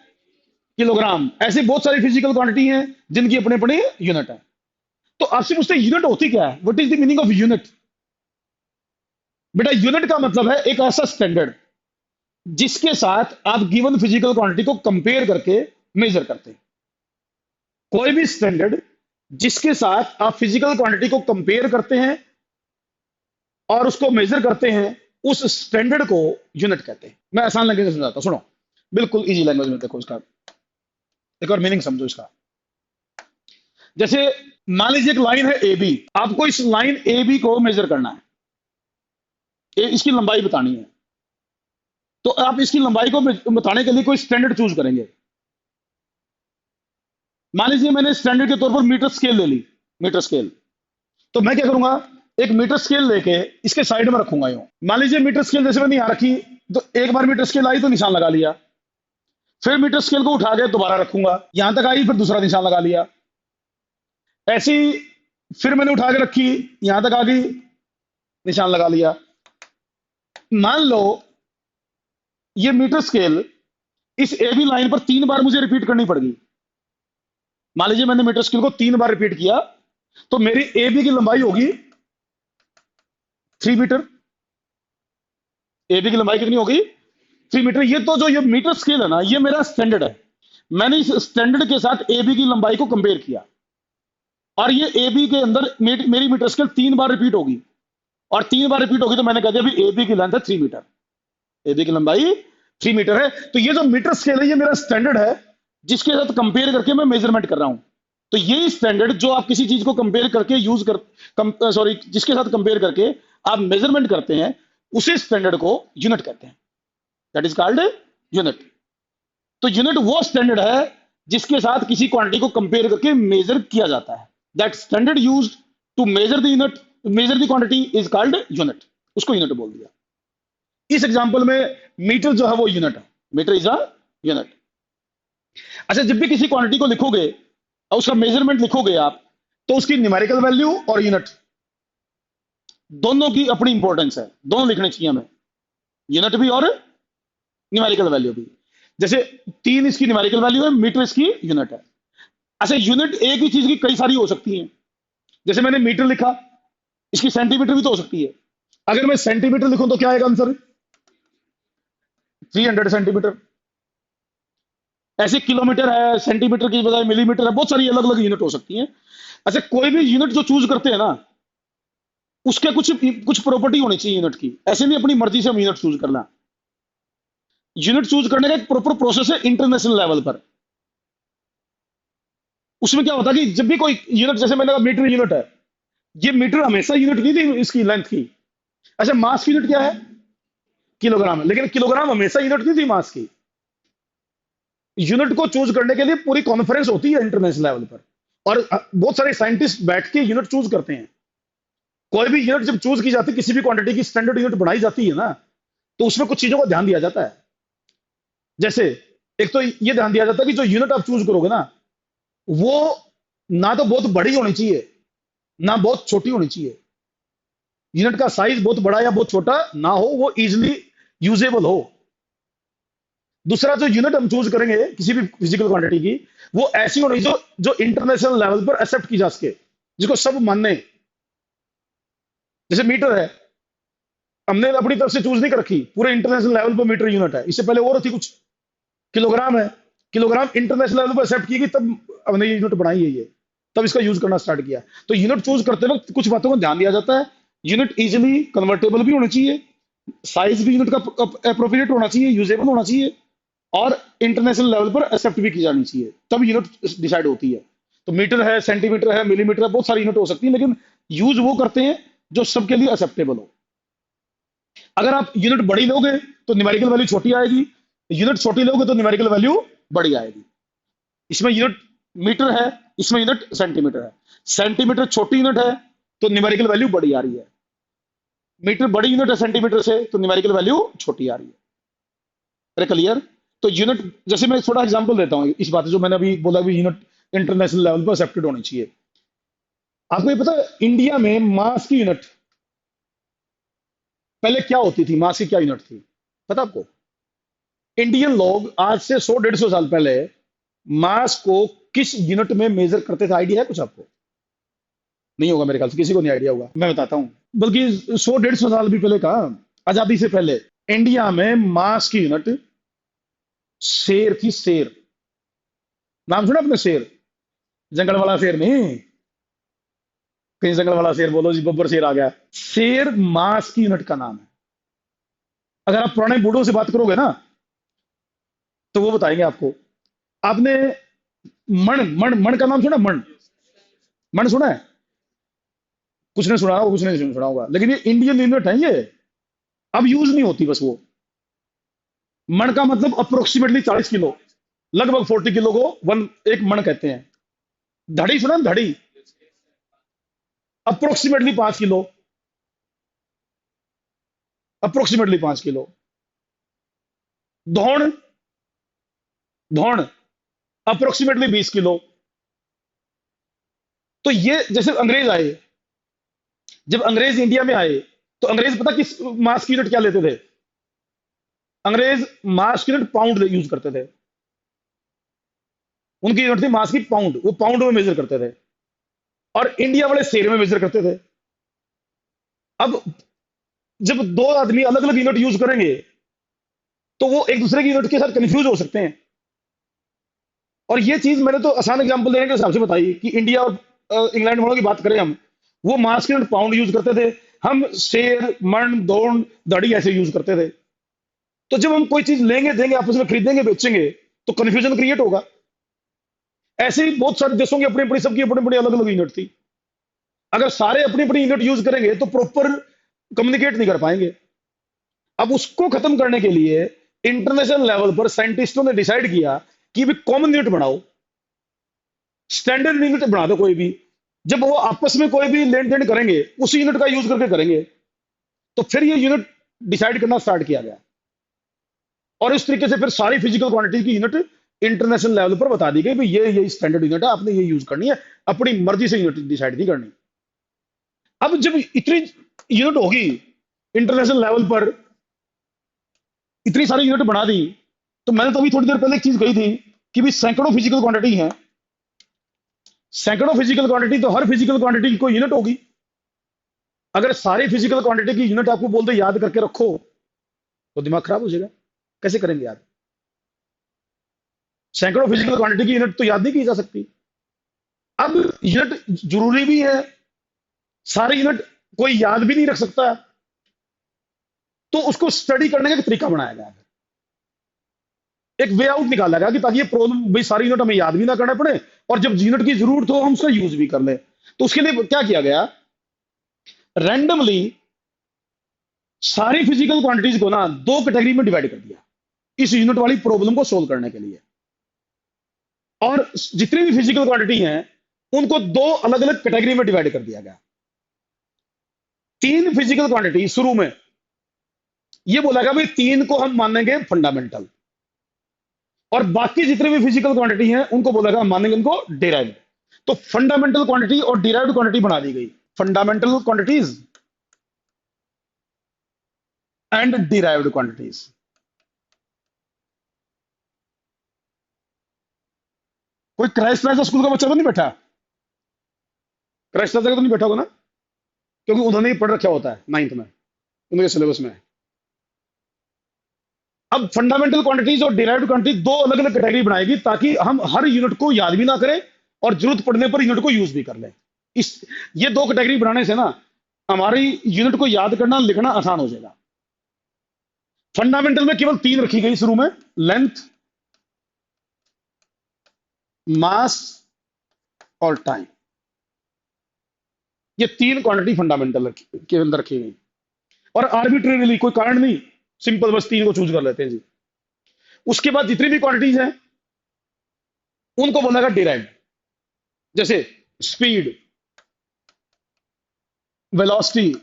S1: किलोग्राम। ऐसे बहुत सारी फिजिकल क्वांटिटी हैं जिनकी अपने अपने यूनिट है। तो आपसे पूछते हैं यूनिट होती क्या है? What is the meaning of unit. बेटा यूनिट का मतलब है एक ऐसा स्टैंडर्ड जिसके साथ आप गिवन फिजिकल क्वांटिटी को कंपेयर करके मेजर करते हैं। कोई भी स्टैंडर्ड जिसके साथ आप फिजिकल क्वांटिटी को कंपेयर करते हैं और उसको मेजर करते हैं, उस स्टैंडर्ड को यूनिट कहते हैं। मैं आसान लैंग्वेज में समझाता हूं, सुनो, बिल्कुल इजी लैंग्वेज में। देखो इसका एक और मीनिंग समझो इसका। जैसे मान लीजिए एक लाइन है ए बी, आपको इस लाइन ए बी को मेजर करना है, इसकी लंबाई बतानी है। तो आप इसकी लंबाई को बताने के लिए कोई स्टैंडर्ड चूज करेंगे। मान लीजिए मैंने स्टैंडर्ड के तौर पर मीटर स्केल ले ली, मीटर स्केल। तो मैं क्या करूंगा, एक मीटर स्केल लेके इसके साइड में रखूंगा यूं। मान लीजिए मीटर स्केल जैसे मैंने यहां रखी, तो एक बार मीटर स्केल आई तो निशान लगा लिया, फिर मीटर स्केल को उठा के दोबारा रखूंगा, यहां तक आई, फिर दूसरा निशान लगा लिया। ऐसी फिर मैंने उठा के रखी, यहां तक आ गई, निशान लगा लिया। मान लो ये मीटर स्केल इस ए बी लाइन पर 3 बार मुझे रिपीट करनी पड़ेगी। मान लीजिए मैंने मीटर स्केल को 3 बार रिपीट किया, तो मेरी ए बी की लंबाई होगी 3 मीटर। ए बी की लंबाई कितनी होगी? 3 मीटर। ये तो जो ये मीटर स्केल है ना, ये मेरा स्टैंडर्ड है। मैंने इस स्टैंडर्ड के साथ ए बी की लंबाई को कंपेयर किया, और ये ए बी के अंदर मेरी मीटर स्केल 3 बार रिपीट होगी, और 3 बार रिपीट होगी तो मैंने कह दिया अभी ए बी की लेंथ है 3 मीटर, ए बी की लंबाई 3 मीटर है। तो ये जो मीटर स्केल है ये मेरा स्टैंडर्ड है जिसके साथ कंपेयर करके मैं मेजरमेंट कर रहा हूं। तो ये स्टैंडर्ड जो आप किसी चीज को कंपेयर करके जिसके साथ कंपेयर करके आप मेजरमेंट करते हैं, उसी स्टैंडर्ड को यूनिट कहते हैं। That is called unit. तो यूनिट वो स्टैंडर्ड है जिसके साथ किसी क्वांटिटी को कंपेयर करके मेजर किया जाता है। That standard used to measure the unit, measure the quantity is called unit. उसको यूनिट बोल दिया। इस एग्जांपल में मीटर जो है वो यूनिट है, मीटर इज अ यूनिट। अच्छा, जब भी किसी क्वांटिटी को लिखोगे और उसका मेजरमेंट लिखोगे आप, तो उसकी न्यूमेरिकल वैल्यू और यूनिट दोनों की अपनी इंपॉर्टेंस है, दोनों लिखने चाहिए हमें, यूनिट भी और न्यूमेरिकल वैल्यू भी। जैसे 3 इसकी न्यूमेरिकल वैल्यू है, मीटर इसकी यूनिट है। अच्छा, यूनिट एक ही चीज की कई सारी हो सकती हैं। जैसे मैंने मीटर लिखा, इसकी सेंटीमीटर भी तो हो सकती है। अगर मैं सेंटीमीटर लिखूं तो क्या आएगा आंसर? 300 सेंटीमीटर। ऐसे किलोमीटर है, सेंटीमीटर की बजाय मिलीमीटर है, बहुत सारी अलग अलग यूनिट हो सकती हैं। अच्छा, कोई भी यूनिट जो चूज करते हैं ना, उसके कुछ कुछ प्रॉपर्टी होनी चाहिए यूनिट की। ऐसे नहीं अपनी मर्जी से हम यूनिट चूज करना। यूनिट चूज करने का एक प्रॉपर प्रोसेस है इंटरनेशनल लेवल पर। उसमें क्या होता है कि जब भी कोई यूनिट, जैसे मैंने कहा मीटर यूनिट है, ये मीटर हमेशा यूनिट नहीं थी इसकी लेंथ की। अच्छा, मास की यूनिट क्या है? किलोग्राम है, लेकिन किलोग्राम हमेशा यूनिट नहीं थी मास की। यूनिट को चूज करने के लिए पूरी कॉन्फ्रेंस होती है इंटरनेशनल लेवल पर, और बहुत सारे साइंटिस्ट बैठ के यूनिट चूज करते हैं। कोई भी यूनिट जब चूज की जाती है, किसी भी क्वांटिटी की स्टैंडर्ड यूनिट बनाई जाती है ना, तो उसमें कुछ चीजों का ध्यान दिया जाता है। जैसे एक तो ये ध्यान दिया जाता है कि जो यूनिट आप चूज करोगे ना, वो ना तो बहुत बड़ी होनी चाहिए, ना बहुत छोटी होनी चाहिए। यूनिट का साइज बहुत बड़ा या बहुत छोटा ना हो, वो इजिली यूजेबल हो। दूसरा, जो यूनिट हम चूज करेंगे किसी भी फिजिकल क्वांटिटी की, वो ऐसी होनी जो जो इंटरनेशनल लेवल पर एक्सेप्ट की जा सके, जिसको सब माने। जैसे मीटर है, हमने अपनी तरफ से चूज नहीं कर रखी, पूरे इंटरनेशनल लेवल पर मीटर यूनिट है। इससे पहले और थी कुछ। किलोग्राम है, किलोग्राम इंटरनेशनल लेवल पर एक्सेप्ट की कि तब हमने ये यूनिट बनाई है, ये तब इसका यूज करना स्टार्ट किया। तो यूनिट चूज करते वक्त कुछ बातों को ध्यान दिया जाता है। यूनिट इजिली कन्वर्टेबल भी होनी चाहिए, साइज भी यूनिट का अप्रोप्रिएट होना चाहिए, यूजेबल होना चाहिए, और इंटरनेशनल लेवल पर एक्सेप्ट भी की जानी चाहिए, तब यूनिट डिसाइड होती है। तो मीटर है, सेंटीमीटर है, मिलीमीटर है, बहुत सारी यूनिट हो सकती है, लेकिन यूज वो करते हैं जो सबके लिए एक्सेप्टेबल हो। अगर आप यूनिट बड़ी लोगे तो न्यूमेरिकल वैल्यू छोटी आएगी, यूनिट छोटी लोगे तो न्यूमेरिकल वैल्यू बड़ी आएगी। इसमें यूनिट मीटर है, इसमें यूनिट सेंटीमीटर है। सेंटीमीटर छोटी यूनिट है तो न्यूमेरिकल वैल्यू बड़ी आ रही है, मीटर बड़ी यूनिट है सेंटीमीटर से तो न्यूमेरिकल वैल्यू छोटी आ रही है। अरे क्लियर? तो यूनिट, जैसे मैं थोड़ा एग्जांपल देता हूँ इस बात, जो मैंने अभी बोला भी यूनिट इंटरनेशनल लेवल पर एक्सेप्टेड होनी चाहिए। आपको ये पता है इंडिया में मास की यूनिट पहले क्या होती थी? मास की क्या यूनिट थी पता आपको? इंडियन लोग आज से 100-150 साल पहले मास को किस यूनिट में मेजर करते थे? आइडिया है कुछ आपको? नहीं होगा मेरे ख्याल से, किसी को नहीं आइडिया होगा। मैं बताता हूँ। बल्कि 100-150 साल भी पहले का, आजादी से पहले इंडिया में मास की यूनिट शेर थी। शेर, नाम सुना आपने? शेर, जंगल वाला शेर नहीं, कहीं जंगल वाला शेर बोलो जी, बब्बर शेर आ गया। शेर मास की यूनिट का नाम है। अगर आप पुराने बूढ़ों से बात करोगे ना, तो वो बताएंगे आपको। आपने मण मण मण का नाम सुना? मण, मण सुना है? कुछ ने सुना होगा, कुछ नहीं सुना होगा, लेकिन ये इंडियन यूनिट है ये, अब यूज नहीं होती बस वो। मण का मतलब अप्रोक्सीमेटली 40 किलो, लगभग 40 किलो को वन एक मण कहते हैं। धड़ी सुना ना? धड़ी अप्रोक्सीमेटली 5 किलो, अप्रोक्सीमेटली 5 किलो। धौण, धौण अप्रोक्सीमेटली 20 किलो। तो ये जैसे अंग्रेज आए, जब अंग्रेज इंडिया में आए, तो अंग्रेज पता किस मास की यूनिट क्या लेते थे? अंग्रेज मास की यूनिट पाउंड यूज करते थे। उनकी यूनिट थी मास की पाउंड, वो पाउंड में मेजर करते थे, और इंडिया वाले शेर में मेजर करते थे। अब जब दो आदमी अलग अलग यूनिट यूज करेंगे, तो वो एक दूसरे की यूनिट के साथ कंफ्यूज हो सकते हैं। और ये चीज मैंने तो आसान एग्जांपल देने के हिसाब से बताई कि इंडिया और इंग्लैंड वालों की बात करें हम, वो मास की यूनिट पाउंड यूज करते थे, हम शेर, मण, दौड़, दड़ी ऐसे यूज करते थे। तो जब हम कोई चीज लेंगे, देंगे, आपस में खरीदेंगे, बेचेंगे, तो कंफ्यूजन क्रिएट होगा। ऐसे ही बहुत सारे देशों की अपनी अपनी, सबकी अपनी अपनी अलग अलग यूनिट थी। अगर सारे अपनी अपनी यूनिट यूज करेंगे तो प्रॉपर कम्युनिकेट नहीं कर पाएंगे। अब उसको खत्म करने के लिए इंटरनेशनल लेवल पर साइंटिस्टों ने डिसाइड किया कि भी कॉमन यूनिट बनाओ, स्टैंडर्ड यूनिट बना दो कोई भी। जब वो आपस में कोई भी लेन देन करेंगे, उसी यूनिट का यूज करके करेंगे। तो फिर ये यूनिट डिसाइड करना स्टार्ट किया गया, और इस तरीके से फिर सारी फिजिकल क्वांटिटी की यूनिट इंटरनेशनल लेवल पर बता दी गई भी ये स्टैंडर्ड यूनिट है, आपने ये यूज करनी है, अपनी मर्जी से यूनिट डिसाइड नहीं करनी। अब जब इतनी यूनिट होगी इंटरनेशनल लेवल पर, इतनी सारी यूनिट बना दी, तो मैंने तो अभी थोड़ी देर पहले एक चीज कही थी कि भी सैकड़ों फिजिकल क्वांटिटी है। सैकड़ों फिजिकल क्वांटिटी, तो हर फिजिकल क्वांटिटी की कोई यूनिट होगी। अगर सारी फिजिकल क्वांटिटी की यूनिट आपको बोल दे याद करके रखो, तो दिमाग खराब हो जाएगा। कैसे करेंगे याद? सैकड़ों फिजिकल क्वांटिटी की यूनिट तो याद नहीं की जा सकती। अब यूनिट जरूरी भी है, सारी यूनिट कोई याद भी नहीं रख सकता, तो उसको स्टडी करने का एक तरीका बनाया गया है, एक वे आउट निकाला गया कि ताकि ये प्रॉब्लम भाई सारी यूनिट हमें याद भी ना करना पड़े और जब यूनिट की जरूरत हो हम उसका यूज भी कर ले। तो उसके लिए क्या किया गया, रैंडमली सारी फिजिकल क्वांटिटीज को ना दो कैटेगरी में डिवाइड कर दिया इस यूनिट वाली प्रॉब्लम को सोल्व करने के लिए। और जितनी भी फिजिकल क्वांटिटी हैं उनको दो अलग अलग कैटेगरी में डिवाइड कर दिया गया। तीन फिजिकल क्वांटिटी शुरू में ये बोला गया भाई तीन को हम मानेंगे फंडामेंटल, और बाकी जितने भी फिजिकल क्वांटिटी हैं उनको बोला गया मानेंगे उनको डिराइव्ड। तो फंडामेंटल क्वांटिटी और डिराइव्ड क्वांटिटी बना दी गई, fundamental quantities and derived quantities. कोई क्राइस्ट प्लाजा स्कूल का बच्चा तो नहीं बैठा, क्राइस्ट प्लाजा का तो नहीं बैठा होगा ना, क्योंकि उन्होंने ही पढ़ रखा होता है नाइन्थ में, उनके सिलेबस में। अब फंडामेंटल क्वांटिटीज और डिराइव्ड क्वांटिटी दो अलग अलग कैटेगरी बनाएगी ताकि हम हर यूनिट को याद भी ना करें और जरूरत पड़ने पर यूनिट को यूज भी कर लें। इस ये दो कैटेगरी बनाने से ना हमारी यूनिट को याद करना लिखना आसान हो जाएगा। फंडामेंटल में केवल तीन रखी गई शुरू में, लेंथ, मास और टाइम। ये तीन क्वांटिटी फंडामेंटल के अंदर रखी गई और आर्बिट्रेरीली कोई कारण नहीं, सिंपल बस तीन को चूज कर लेते हैं जी। उसके बाद जितनी भी क्वांटिटीज हैं उनको बोलेगा डिराइव्ड, जैसे स्पीड, वेलोसिटी,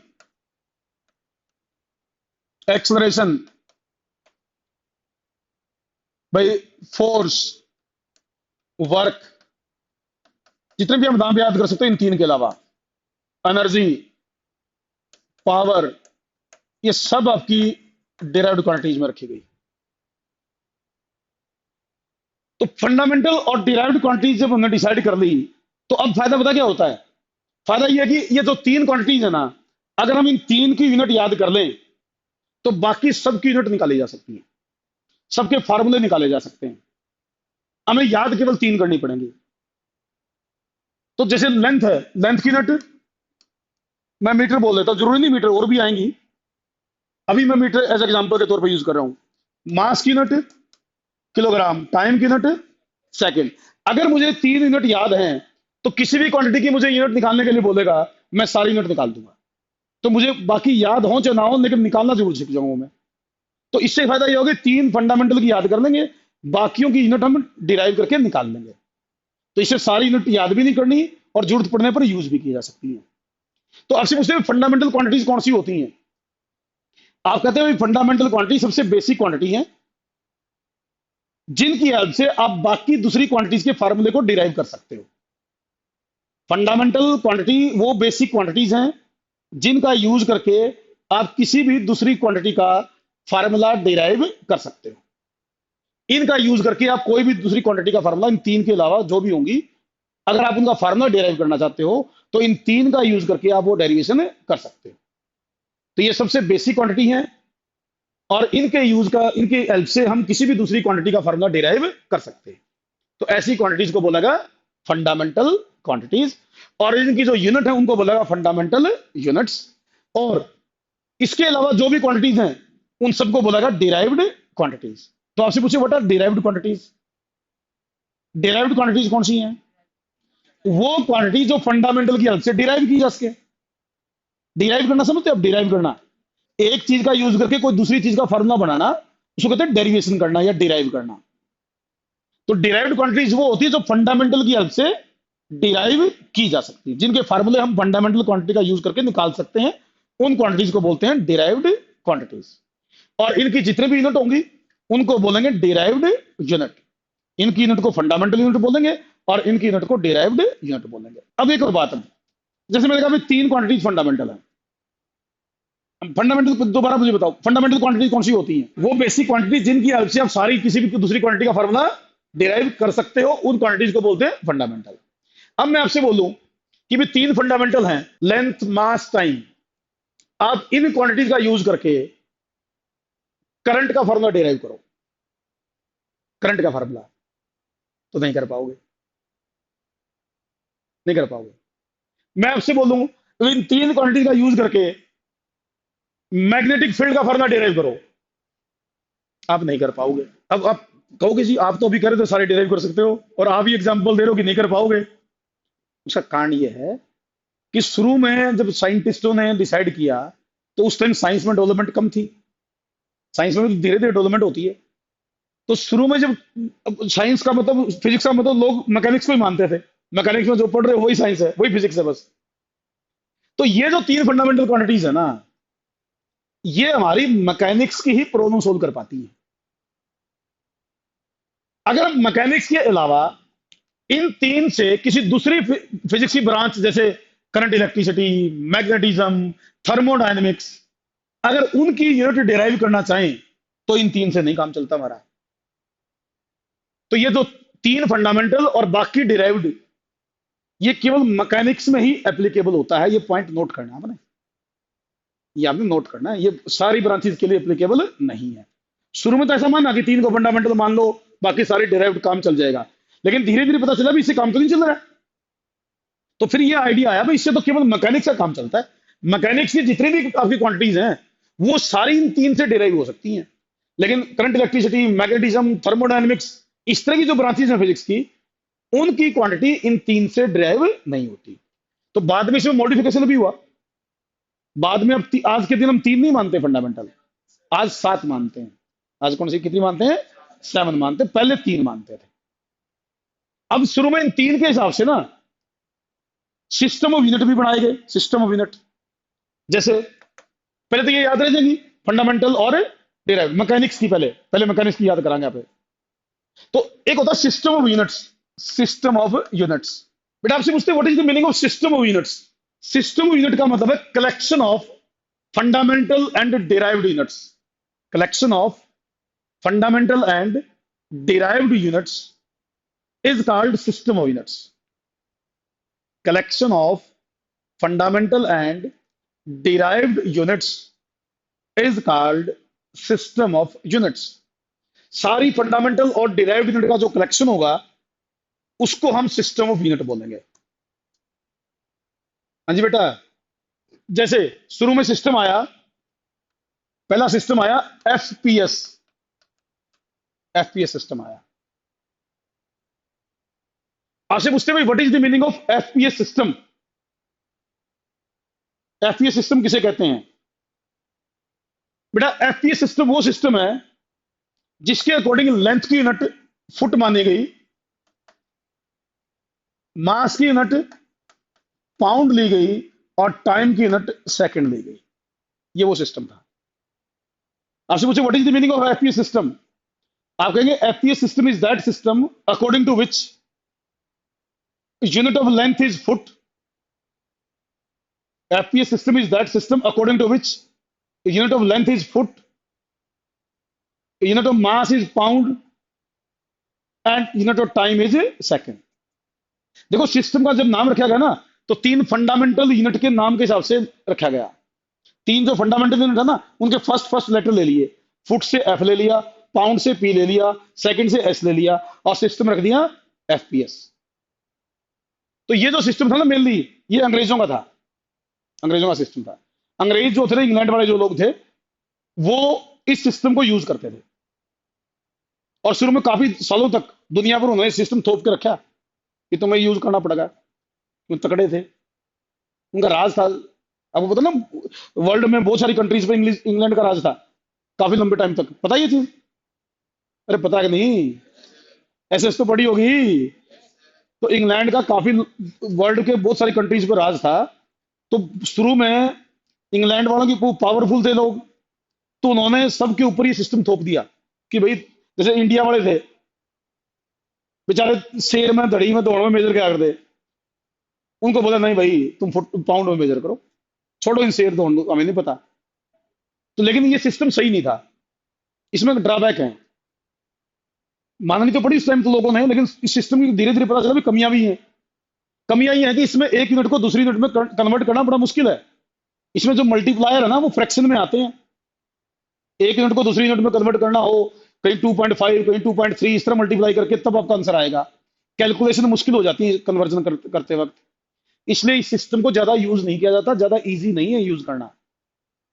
S1: एक्सलरेशन, भाई फोर्स, वर्क, जितने भी हम नाम याद कर सकते हैं इन तीन के अलावा, एनर्जी, पावर, ये सब आपकी डिराइव्ड क्वांटिटीज में रखी गई। तो फंडामेंटल और डिराइव्ड क्वांटिटीज जब हमने डिसाइड कर ली तो अब फायदा पता क्या होता है, फायदा यह है कि ये जो तीन क्वांटिटीज है ना, अगर हम इन तीन की यूनिट याद कर लें तो बाकी सबकी यूनिट निकाली जा सकती है, सबके फार्मूले निकाले जा सकते हैं, हमें याद केवल तीन करनी पड़ेंगी। तो जैसे लेंथ है, लेंथ की यूनिट मैं मीटर बोल देता हूं, जरूरी नहीं मीटर और भी आएंगी, अभी मैं मीटर एज एग्जांपल के तौर पे यूज कर रहा हूं। मास की यूनिट किलोग्राम, टाइम की यूनिट सेकंड। अगर मुझे तीन यूनिट याद हैं तो किसी भी क्वांटिटी की मुझे यूनिट निकालने के लिए बोलेगा मैं सारी यूनिट निकाल दूंगा, तो मुझे बाकी याद हो चाहे ना हो लेकिन निकालना जरूर सीख जाऊंगा मैं। तो इससे फायदा यह होगा तीन फंडामेंटल की याद कर लेंगे, बाकियों की यूनिट हम डिराइव करके निकाल लेंगे, तो इससे सारी यूनिट याद भी नहीं करनी और जरूरत पड़ने पर यूज भी की जा सकती है। तो आपसे पूछते हैं फंडामेंटल क्वांटिटीज कौन सी होती हैं, आप कहते हैं फंडामेंटल क्वांटिटी सबसे बेसिक क्वांटिटी है जिनकी हेल्प से आप बाकी दूसरी क्वांटिटीज के फार्मूले को डिराइव कर सकते हो। फंडामेंटल क्वांटिटी वो बेसिक क्वांटिटीज हैं जिनका यूज करके आप किसी भी दूसरी क्वांटिटी का फार्मूला डिराइव कर सकते हो। इनका यूज करके आप कोई भी दूसरी क्वांटिटी का फार्मूला, इन तीन के अलावा जो भी होंगी, अगर आप उनका फार्मूला डिराइव करना चाहते हो तो इन तीन का यूज करके आप वो डेरिवेशन कर सकते हो। तो ये सबसे बेसिक क्वांटिटी है और इनके यूज का, इनके हेल्प से हम किसी भी दूसरी क्वांटिटी का फार्मूला डिराइव कर सकते हैं। तो ऐसी क्वांटिटीज को बोलेगा फंडामेंटल क्वांटिटीज, और इनकी जो यूनिट है उनको बोलेगा फंडामेंटल यूनिट्स। और इसके अलावा जो भी क्वांटिटीज हैं उन सबको बोलेगा डिराइव्ड क्वांटिटीज। तो आपसे पूछे what are derived quantities, derived quantities कौन सी हैं, वो क्वांटिटी जो फंडामेंटल की हेल्प से डिराइव की जा सके। डिराइव करना समझते हो आप, डिराइव करना एक चीज का यूज करके कोई दूसरी चीज का फार्मूला बनाना, उसको कहते हैं डेरिवेशन करना या डिराइव करना। तो डिराइव्ड क्वांटिटीज वो होती है जो फंडामेंटल की हेल्प से डिराइव की जा सकती है, जिनके फार्मूले हम फंडामेंटल क्वांटिटी का यूज करके निकाल सकते हैं, उन क्वांटिटीज को बोलते हैं डिराइव्ड क्वांटिटीज। और इनकी जितने भी यूनिट होंगी उनको बोलेंगे डिराइव्ड यूनिट। इनकी यूनिट को फंडामेंटल यूनिट बोलेंगे और इनकी यूनिट को डिराइव्ड यूनिट बोलेंगे। अब एक और बात है, जैसे मैंने कहा तीन क्वांटिटीज फंडामेंटल है, फंडामेंटल दोबारा मुझे बताओ फंडामेंटल क्वांटिटी कौन सी होती है, वो बेसिक क्वांटिटी जिनकी हेल्प से आप सारी किसी भी दूसरी क्वांटिटी का फार्मूला डिराइव कर सकते हो, उन क्वांटिटीज को बोलते हैं फंडामेंटल। अब मैं आपसे बोलूं कि भी तीन फंडामेंटल हैं, लेंथ, मास, टाइम, आप इन क्वांटिटीज का यूज करके करंट का फार्मूला डिराइव करो, करंट का फार्मूला। तो नहीं कर पाओगे, नहीं कर पाओगे। मैं आपसे बोलूं तो इन तीन क्वांटिटी का यूज करके मैग्नेटिक फील्ड का फॉर्मूला डिराइव करो, आप नहीं कर पाओगे। अब आप कहोगे जी आप तो अभी करे तो सारे डिराइव कर सकते हो, और आप ही एग्जांपल दे रहे हो कि नहीं कर पाओगे। उसका कारण ये है कि शुरू में जब साइंटिस्टों ने डिसाइड किया तो उस टाइम साइंस में डेवलपमेंट कम थी। साइंस में धीरे धीरे डेवलपमेंट होती है। तो शुरू में जब साइंस का मतलब फिजिक्स का मतलब लोग मैकेनिक्स को ही मानते थे, मैकेनिक्स में जो पढ़ रहे हो वही साइंस है, वही फिजिक्स है बस। तो ये जो तीन फंडामेंटल क्वांटिटीज है ना, ये हमारी मैकेनिक्स की ही प्रॉब्लम सोल्व कर पाती है। अगर हम मैकेनिक्स के अलावा इन तीन से किसी दूसरी फिजिक्स की ब्रांच जैसे करंट इलेक्ट्रिसिटी, मैग्नेटिज्म, थर्मोडायनेमिक्स, अगर उनकी यूनिट डिराइव करना चाहें तो इन तीन से नहीं काम चलता हमारा। तो ये जो तीन फंडामेंटल और बाकी डिराइव्ड, ये केवल मैकेनिक्स में ही एप्लीकेबल होता है। ये पॉइंट नोट करना आपने, ये आपने नोट करना है, ये सारी ब्रांचेस के लिए एप्लीकेबल नहीं है। शुरू में तो ऐसा माना कि तीन को फंडामेंटल मान लो, बाकी सारे डिराइव्ड काम चल जाएगा, लेकिन धीरे धीरे पता चला भी इससे काम तो नहीं चल रहा है। तो फिर ये आइडिया आया भाई इससे तो केवल मैकेनिक्स का काम चलता है। मैकेनिक्स की जितनी भी आपकी क्वांटिटीज हैं वो सारी इन तीन से डिराइव हो सकती हैं, लेकिन करंट इलेक्ट्रिसिटी, मैग्नेटिज्म, थर्मोडायनेमिक्स, इस तरह की जो ब्रांचेज हैं फिजिक्स की, उनकी क्वांटिटी इन तीन से डिराइव नहीं होती। तो बाद में इसमें मॉडिफिकेशन भी हुआ। बाद में अब आज के दिन हम तीन नहीं मानते फंडामेंटल, आज सात मानते हैं। आज कौन सी कितनी मानते हैं? 7 मानते हैं, पहले तीन मानते थे। अब शुरू में इन तीन के हिसाब से ना सिस्टम ऑफ यूनिट भी बनाए गए। सिस्टम ऑफ यूनिट जैसे पहले तो ये याद रखेंगी फंडामेंटल और डिराइव्ड मैकेनिक्स की, पहले पहले मैकेनिक्स की याद कराएंगे आप। तो एक होता है system of units. System of units, बेटा आपसे पूछते हैं what is the meaning of system of units. System of unit का मतलब है collection of fundamental and derived units. Collection of fundamental and derived units is called system of units. Collection of fundamental and derived units is called system of units. सारी fundamental और derived unit का जो collection होगा उसको हम system of unit बोलेंगे। हाँ जी बेटा, जैसे शुरू में सिस्टम आया, पहला सिस्टम आया एफपीएस। एफपीएस सिस्टम आया। आपसे पूछते हैं भाई what is the meaning of FPS system. FPS system किसे कहते हैं? बेटा एफपीएस सिस्टम वो सिस्टम है जिसके अकॉर्डिंग लेंथ की यूनिट फुट मानी गई, मास की यूनिट पाउंड ली गई और टाइम की यूनिट सेकंड ली गई। ये वो सिस्टम था। आपसे पूछे what is the meaning of FPS system, आप कहेंगे FPS system is that system according to which unit of length is foot. FPS system is that system according to which unit of length is foot, unit of mass is pound and unit of time is second. देखो system का जब नाम रखा गया ना तो तीन fundamental unit के नाम के हिसाब से रखा गया। तीन जो फंडामेंटल यूनिट है ना उनके फर्स्ट लेटर ले लिए, फुट से एफ ले लिया, पाउंड से पी ले लिया, सेकंड से एस ले लिया और सिस्टम रख दिया एफपीएस। तो ये जो सिस्टम था ना मेनली ये अंग्रेजों का था, अंग्रेजों का सिस्टम था। अंग्रेज जो थे इंग्लैंड वाले जो लोग थे वो इस सिस्टम को यूज करते थे और शुरू में काफी सालों तक दुनिया पर उन्होंने सिस्टम थोप के रखा कि तुम्हें यूज करना पड़ेगा, वो तकड़े थे, उनका राज था। आपको पता ना वर्ल्ड में बहुत सारी कंट्रीज पे इंग्लैंड का राज था काफी लंबे टाइम तक, पता ये चीज? अरे पता कि नहीं, ऐसे तो पढ़ी होगी। तो इंग्लैंड का काफी वर्ल्ड के बहुत सारी कंट्रीज पर राज था। तो शुरू में इंग्लैंड वालों की पावरफुल थे लोग, तो उन्होंने सबके ऊपर ये सिस्टम थोप दिया कि भाई जैसे इंडिया वाले थे बेचारे शेर में धड़ी में दौड़ में मेजर क्या करते, उनको बोला नहीं भाई तुम फुट पाउंड में मेजर करो, छोड़ो इन शेर दौड़ हमें नहीं पता। तो लेकिन ये सिस्टम सही नहीं था, इसमें ड्रॉबैक है। माननी तो पड़ी इस टाइम तो लोगों ने, लेकिन इस सिस्टम की धीरे धीरे पता चला भी कमियां भी हैं। कमियां ये है कि इसमें एक यूनिट को दूसरी यूनिट में कन्वर्ट करना बड़ा मुश्किल है। इसमें जो मल्टीप्लायर है ना वो फ्रैक्शन में आते हैं। एक यूनिट को दूसरी यूनिट में कन्वर्ट करना हो, कहीं 2.5 कहीं 2.3 इस तरह मल्टीप्लाई करके तब आपका आंसर आएगा। कैलकुलेशन मुश्किल हो जाती है कन्वर्जन करते वक्त। इसलिए इस सिस्टम को ज्यादा यूज नहीं किया जाता, ज्यादा इजी नहीं है यूज करना।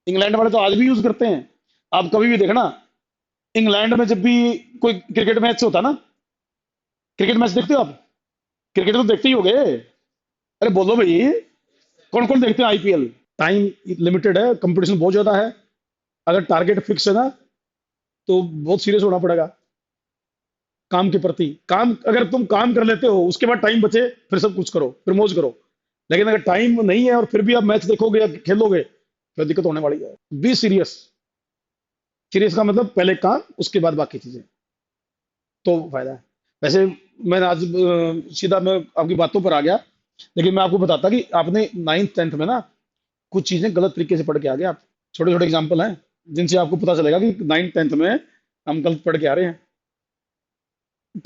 S1: इंग्लैंड वाले तो आज भी यूज करते हैं। आप कभी भी देखना, इंग्लैंड में जब भी कोई क्रिकेट मैच होता ना, क्रिकेट मैच देखते हो आप? क्रिकेट तो देखते ही होगे। अरे बोलो भाई, कौन कौन देखते हैं आईपीएल? टाइम लिमिटेड है, कंपटीशन बहुत ज्यादा है। अगर टारगेट फिक्स है ना, तो बहुत सीरियस होना पड़ेगा काम के प्रति। काम अगर तुम काम कर लेते हो, उसके बाद टाइम बचे, फिर सब कुछ करो, फिर मौज करो। लेकिन अगर टाइम नहीं है और फिर भी आप मैच देखोगे या खेलोगे, तो दिक्कत होने वाली है। Be serious. सीरियस का मतलब पहले काम, उसके बाद बाकी चीजें, तो फायदा है। वैसे मैंने आज सीधा मैं आपकी बातों पर आ गया, लेकिन मैं आपको बताता कि आपने 9th 10th में ना कुछ चीजें गलत तरीके से पढ़ के आ गए आप। छोटे छोटे एग्जाम्पल हैं जिनसे आपको पता चलेगा कि 9th 10th में हम गलत पढ़ के आ रहे हैं।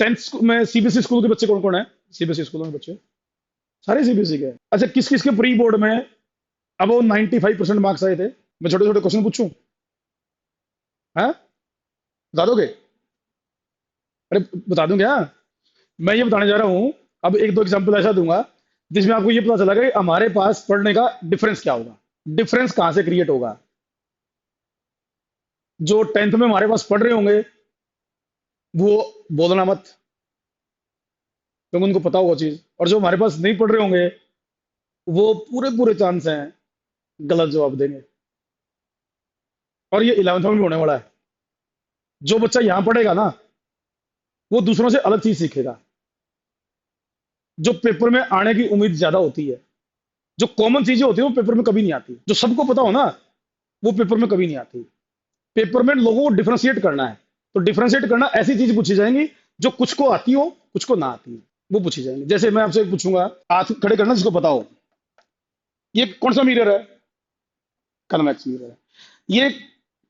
S1: 10th में सीबीएसई स्कूल के बच्चे कौन कौन है? सीबीएसई स्कूलों के बच्चे सारे सीबीएसई के हैं। अच्छा, किस किस के प्री बोर्ड में अब वो 95% मार्क्स आए थे? मैं छोटे छोटे क्वेश्चन पूछूं? हाँ, बता दोगे? अरे बता दूं क्या? मैं ये बताने जा रहा हूं। अब एक दो एग्जांपल ऐसा दूंगा जिसमें आपको ये पता चलेगा कि हमारे पास पढ़ने का डिफरेंस क्या होगा, डिफरेंस कहां से क्रिएट होगा। जो 10th में हमारे पास पढ़ रहे होंगे वो बोलना मत, क्योंकि उनको पता होगा चीज। और जो हमारे पास नहीं पढ़ रहे होंगे वो पूरे पूरे चांस हैं गलत जवाब देंगे। और ये 11th में भी होने वाला है। जो बच्चा यहां पढ़ेगा ना, वो दूसरों से अलग चीज सीखेगा। जो पेपर में आने की उम्मीद ज्यादा होती है, जो कॉमन चीजें होती है, वो पेपर में कभी नहीं आती। जो सबको पता हो ना, वो पेपर में कभी नहीं आती। पेपर में लोगों को डिफरेंशिएट करना है। तो डिफरेंशिएट करना, ऐसी चीज पूछी जाएंगी जो कुछ को आती हो, कुछ को ना आती हो, वो पूछी जाएंगी। जैसे मैं आपसे पूछूंगा, हाथ खड़े करना जिसको पता हो, ये कौन सा मिरर है? कन्वेक्स मिरर है। ये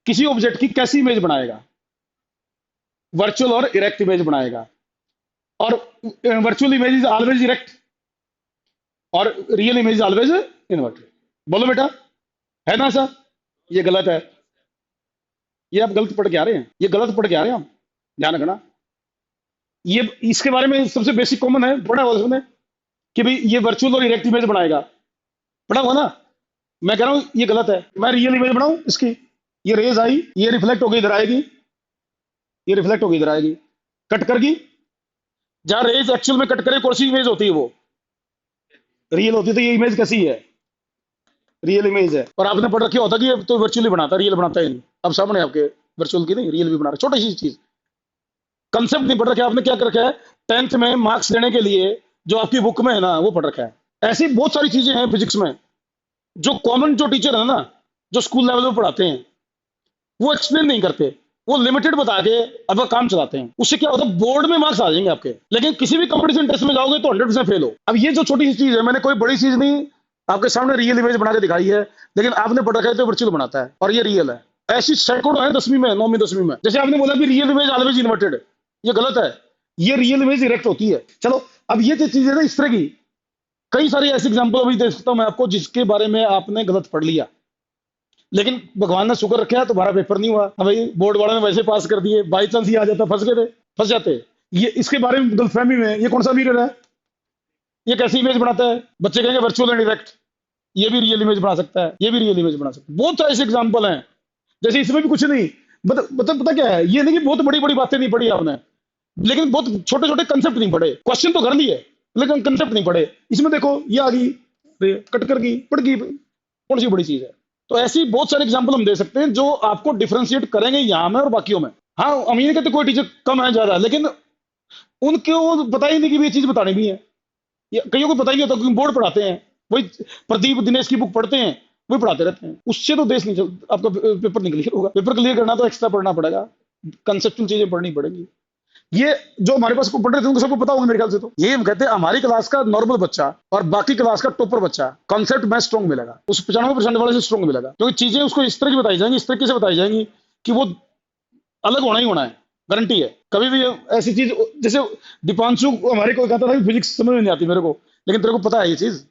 S1: किसी ऑब्जेक्ट की कैसी इमेज बनाएगा? वर्चुअल और इरेक्ट इमेज बनाएगा। और virtual image is always erect और real image is always inverted. बोलो बेटा, है ना सर? ये गलत है। ये आप गलत पढ़ के आ रहे हैं, ये गलत पढ़ के आ रहे हैं आप, ध्यान रखना। ये इसके बारे में सबसे बेसिक कॉमन है, पढ़ा हुआ उसने कि भाई ये वर्चुअल और इरेक्ट इमेज बनाएगा, पढ़ा हुआ ना। मैं कह रहा हूं ये गलत है। मैं रियल इमेज बनाऊं इसकी, ये रेज आई, ये रिफ्लेक्ट होकर इधर आएगी, ये रिफ्लेक्ट होकर इधर आएगी, कट करगी। जहां रेज एक्चुअल में कट करे, कौन सी इमेज होती है? वो रियल होती है। तो ये इमेज कैसी है? रियल इमेज है। और आपने पढ़ रखी होता कि ये तो वर्चुअली बनाता, रियल बनाता ही नहीं। अब सामने आपके वर्चुअल की नहीं, रियल भी बना रहा है। छोटी सी चीज, कंसेप्ट नहीं पढ़ रखा है आपने। क्या कर रखा है? 10th में मार्क्स देने के लिए जो आपकी बुक में है ना, वो पढ़ रखा है। ऐसी बहुत सारी चीजें हैं फिजिक्स में जो कॉमन जो टीचर है ना, जो स्कूल लेवल पर पढ़ाते हैं, वो एक्सप्लेन नहीं करते। वो लिमिटेड बता के अब काम चलाते हैं। उससे क्या होता है? बोर्ड में मार्क्स आ जाएंगे आपके, लेकिन किसी भी कंपटीशन टेस्ट में जाओगे तो 100% फेल हो। अब ये जो छोटी सी चीज है, मैंने कोई बड़ी चीज नहीं आपके सामने रियल इमेज बना के दिखाई है, लेकिन आपने पढ़ रखा है तो वर्चुअल बनाता है और ये रियल है। ऐसी सैकड़ों है 10वीं में, 9वीं 10वीं में। जैसे आपने बोला कि रियल इमेज ऑलवेज इन्वर्टेड, ये गलत है। ये रियल इमेज इरेक्ट होती है। चलो, अब ये जो चीजें ना इस तरह की कई सारी ऐसे एग्जाम्पल अभी दे सकता हूं मैं आपको, जिसके बारे में आपने गलत पढ़ लिया, लेकिन भगवान ने शुक्र रखा है तुम्हारा पेपर नहीं हुआ। हाँ भाई, बोर्ड वालों ने वैसे पास कर दिए, बाई चांस ये आ जाता, फंस गए थे, फंस जाते। ये इसके बारे में गलतफहमी में, ये कौन सा मिरर है? ये कैसी इमेज बनाता है? बच्चे कहेंगे वर्चुअल एंड डायरेक्ट। ये भी रियल इमेज बना सकता है, ये भी रियल इमेज बना सकता है। बहुत सारे ऐसे एग्जाम्पल हैं। जैसे इसमें भी कुछ नहीं, पता क्या है? ये नहीं कि बहुत बड़ी बड़ी बातें नहीं पढ़ी आपने, लेकिन बहुत छोटे छोटे कंसेप्ट नहीं पढ़े। क्वेश्चन तो कर लिए, लेकिन कंसेप्ट नहीं पढ़े। इसमें देखो, ये आ गई, कट कर गई, पड़ गई, कौन सी बड़ी चीज है? तो ऐसी बहुत सारे एग्जाम्पल हम दे सकते हैं जो आपको डिफरेंशिएट करेंगे यहाँ में और बाकियों में। हाँ, हम ये नहीं कहते कोई टीचर कम है ज्यादा, लेकिन उनको पता ही नहीं कि ये चीज बतानी भी है। कईयों को पता ही नहीं होता, क्योंकि बोर्ड पढ़ाते हैं, वही प्रदीप दिनेश की बुक पढ़ते हैं, वही पढ़ाते रहते हैं। उससे तो देश नहीं आपका पेपर नहीं क्लियर होगा। पेपर क्लियर करना तो एक्स्ट्रा पढ़ना पड़ेगा, कंसेप्चुअल चीजें पढ़नी पड़ेंगी। ये जो हमारे पास पढ़ रहे थे उनको सबको पता होगा मेरे ख्याल से। तो ये हम कहते हैं हमारी क्लास का नॉर्मल बच्चा और बाकी क्लास का टॉपर बच्चा कॉन्सेप्ट में स्ट्रॉन्ग मिलेगा, उस 95% वाले से स्ट्रॉन्ग मिलेगा, क्योंकि चीजें उसको इस तरह की बताई जाएंगी, इस तरीके से बताई जाएंगी कि वो अलग होना ही होना है, गारंटी है। कभी भी ऐसी चीज, जैसे दीपांशु हमारे को कहता था फिजिक्स समझ में नहीं आती मेरे को, लेकिन तेरे को पता है ये चीज,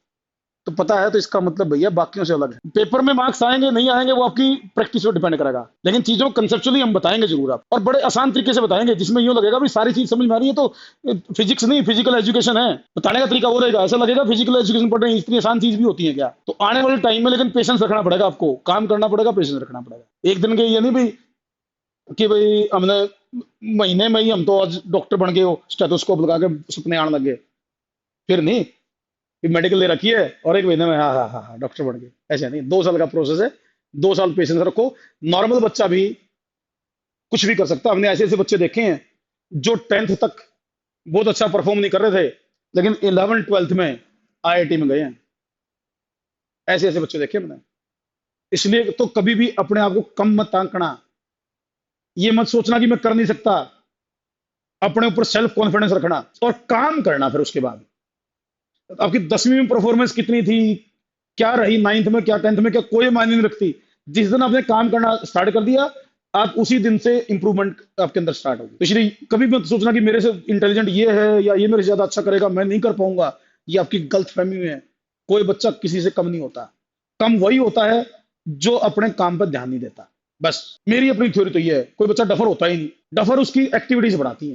S1: तो पता है, तो इसका मतलब भैया बाकियों से अलग है। पेपर में मार्क्स आएंगे नहीं आएंगे वो आपकी प्रैक्टिस पर डिपेंड करेगा, लेकिन चीजों को कंसेप्चुअली हम बताएंगे जरूर आप, और बड़े आसान तरीके से बताएंगे जिसमें यूं लगेगा भी सारी चीज समझ में आ रही है। तो फिजिक्स नहीं, फिजिकल एजुकेशन है, बताने का तरीका वो रहेगा, ऐसा लगेगा फिजिकल एजुकेशन पढ़ रहे हैं, इतनी आसान चीज भी होती है क्या। तो आने वाले टाइम में लेकिन पेशेंस रखना पड़ेगा, आपको काम करना पड़ेगा, पेशेंस रखना पड़ेगा। एक दिन के ये नहीं भाई कि भाई हमने महीने में ही हम तो आज डॉक्टर बन गए हो, स्टेथोस्कोप लगा के सपने आने लगे, फिर नहीं। मेडिकल ले रखी है और एक महीने में हाँ हाँ हाँ हाँ डॉक्टर बन गए, ऐसे नहीं। 2 साल का प्रोसेस है, 2 साल पेशेंस रखो। नॉर्मल बच्चा भी कुछ भी कर सकता है। हमने ऐसे ऐसे बच्चे देखे हैं जो 10th तक बहुत अच्छा परफॉर्म नहीं कर रहे थे, लेकिन 11th 12th में आईआईटी में गए हैं। ऐसे ऐसे बच्चे देखे हमने। इसलिए तो कभी भी अपने आप को कम मत आंकना, ये मत सोचना कि मैं कर नहीं सकता। अपने ऊपर सेल्फ कॉन्फिडेंस रखना और काम करना। फिर उसके बाद आपकी 10वीं में परफॉर्मेंस कितनी थी, क्या रही 9th में, क्या 10th में, क्या कोई मायने नहीं रखती। जिस दिन आपने काम करना स्टार्ट कर दिया, आप उसी दिन से इंप्रूवमेंट आपके अंदर स्टार्ट होगी। तो इसलिए कभी मत सोचना कि मेरे से इंटेलिजेंट ये है या ये मेरे से ज्यादा अच्छा करेगा, मैं नहीं कर पाऊंगा। ये आपकी गलत फहमी में है। कोई बच्चा किसी से कम नहीं होता। कम वही होता है जो अपने काम पर ध्यान नहीं देता। बस मेरी अपनी थ्योरी तो ये है, कोई बच्चा डफर होता ही नहीं। डफर उसकी एक्टिविटीज बढ़ाती है।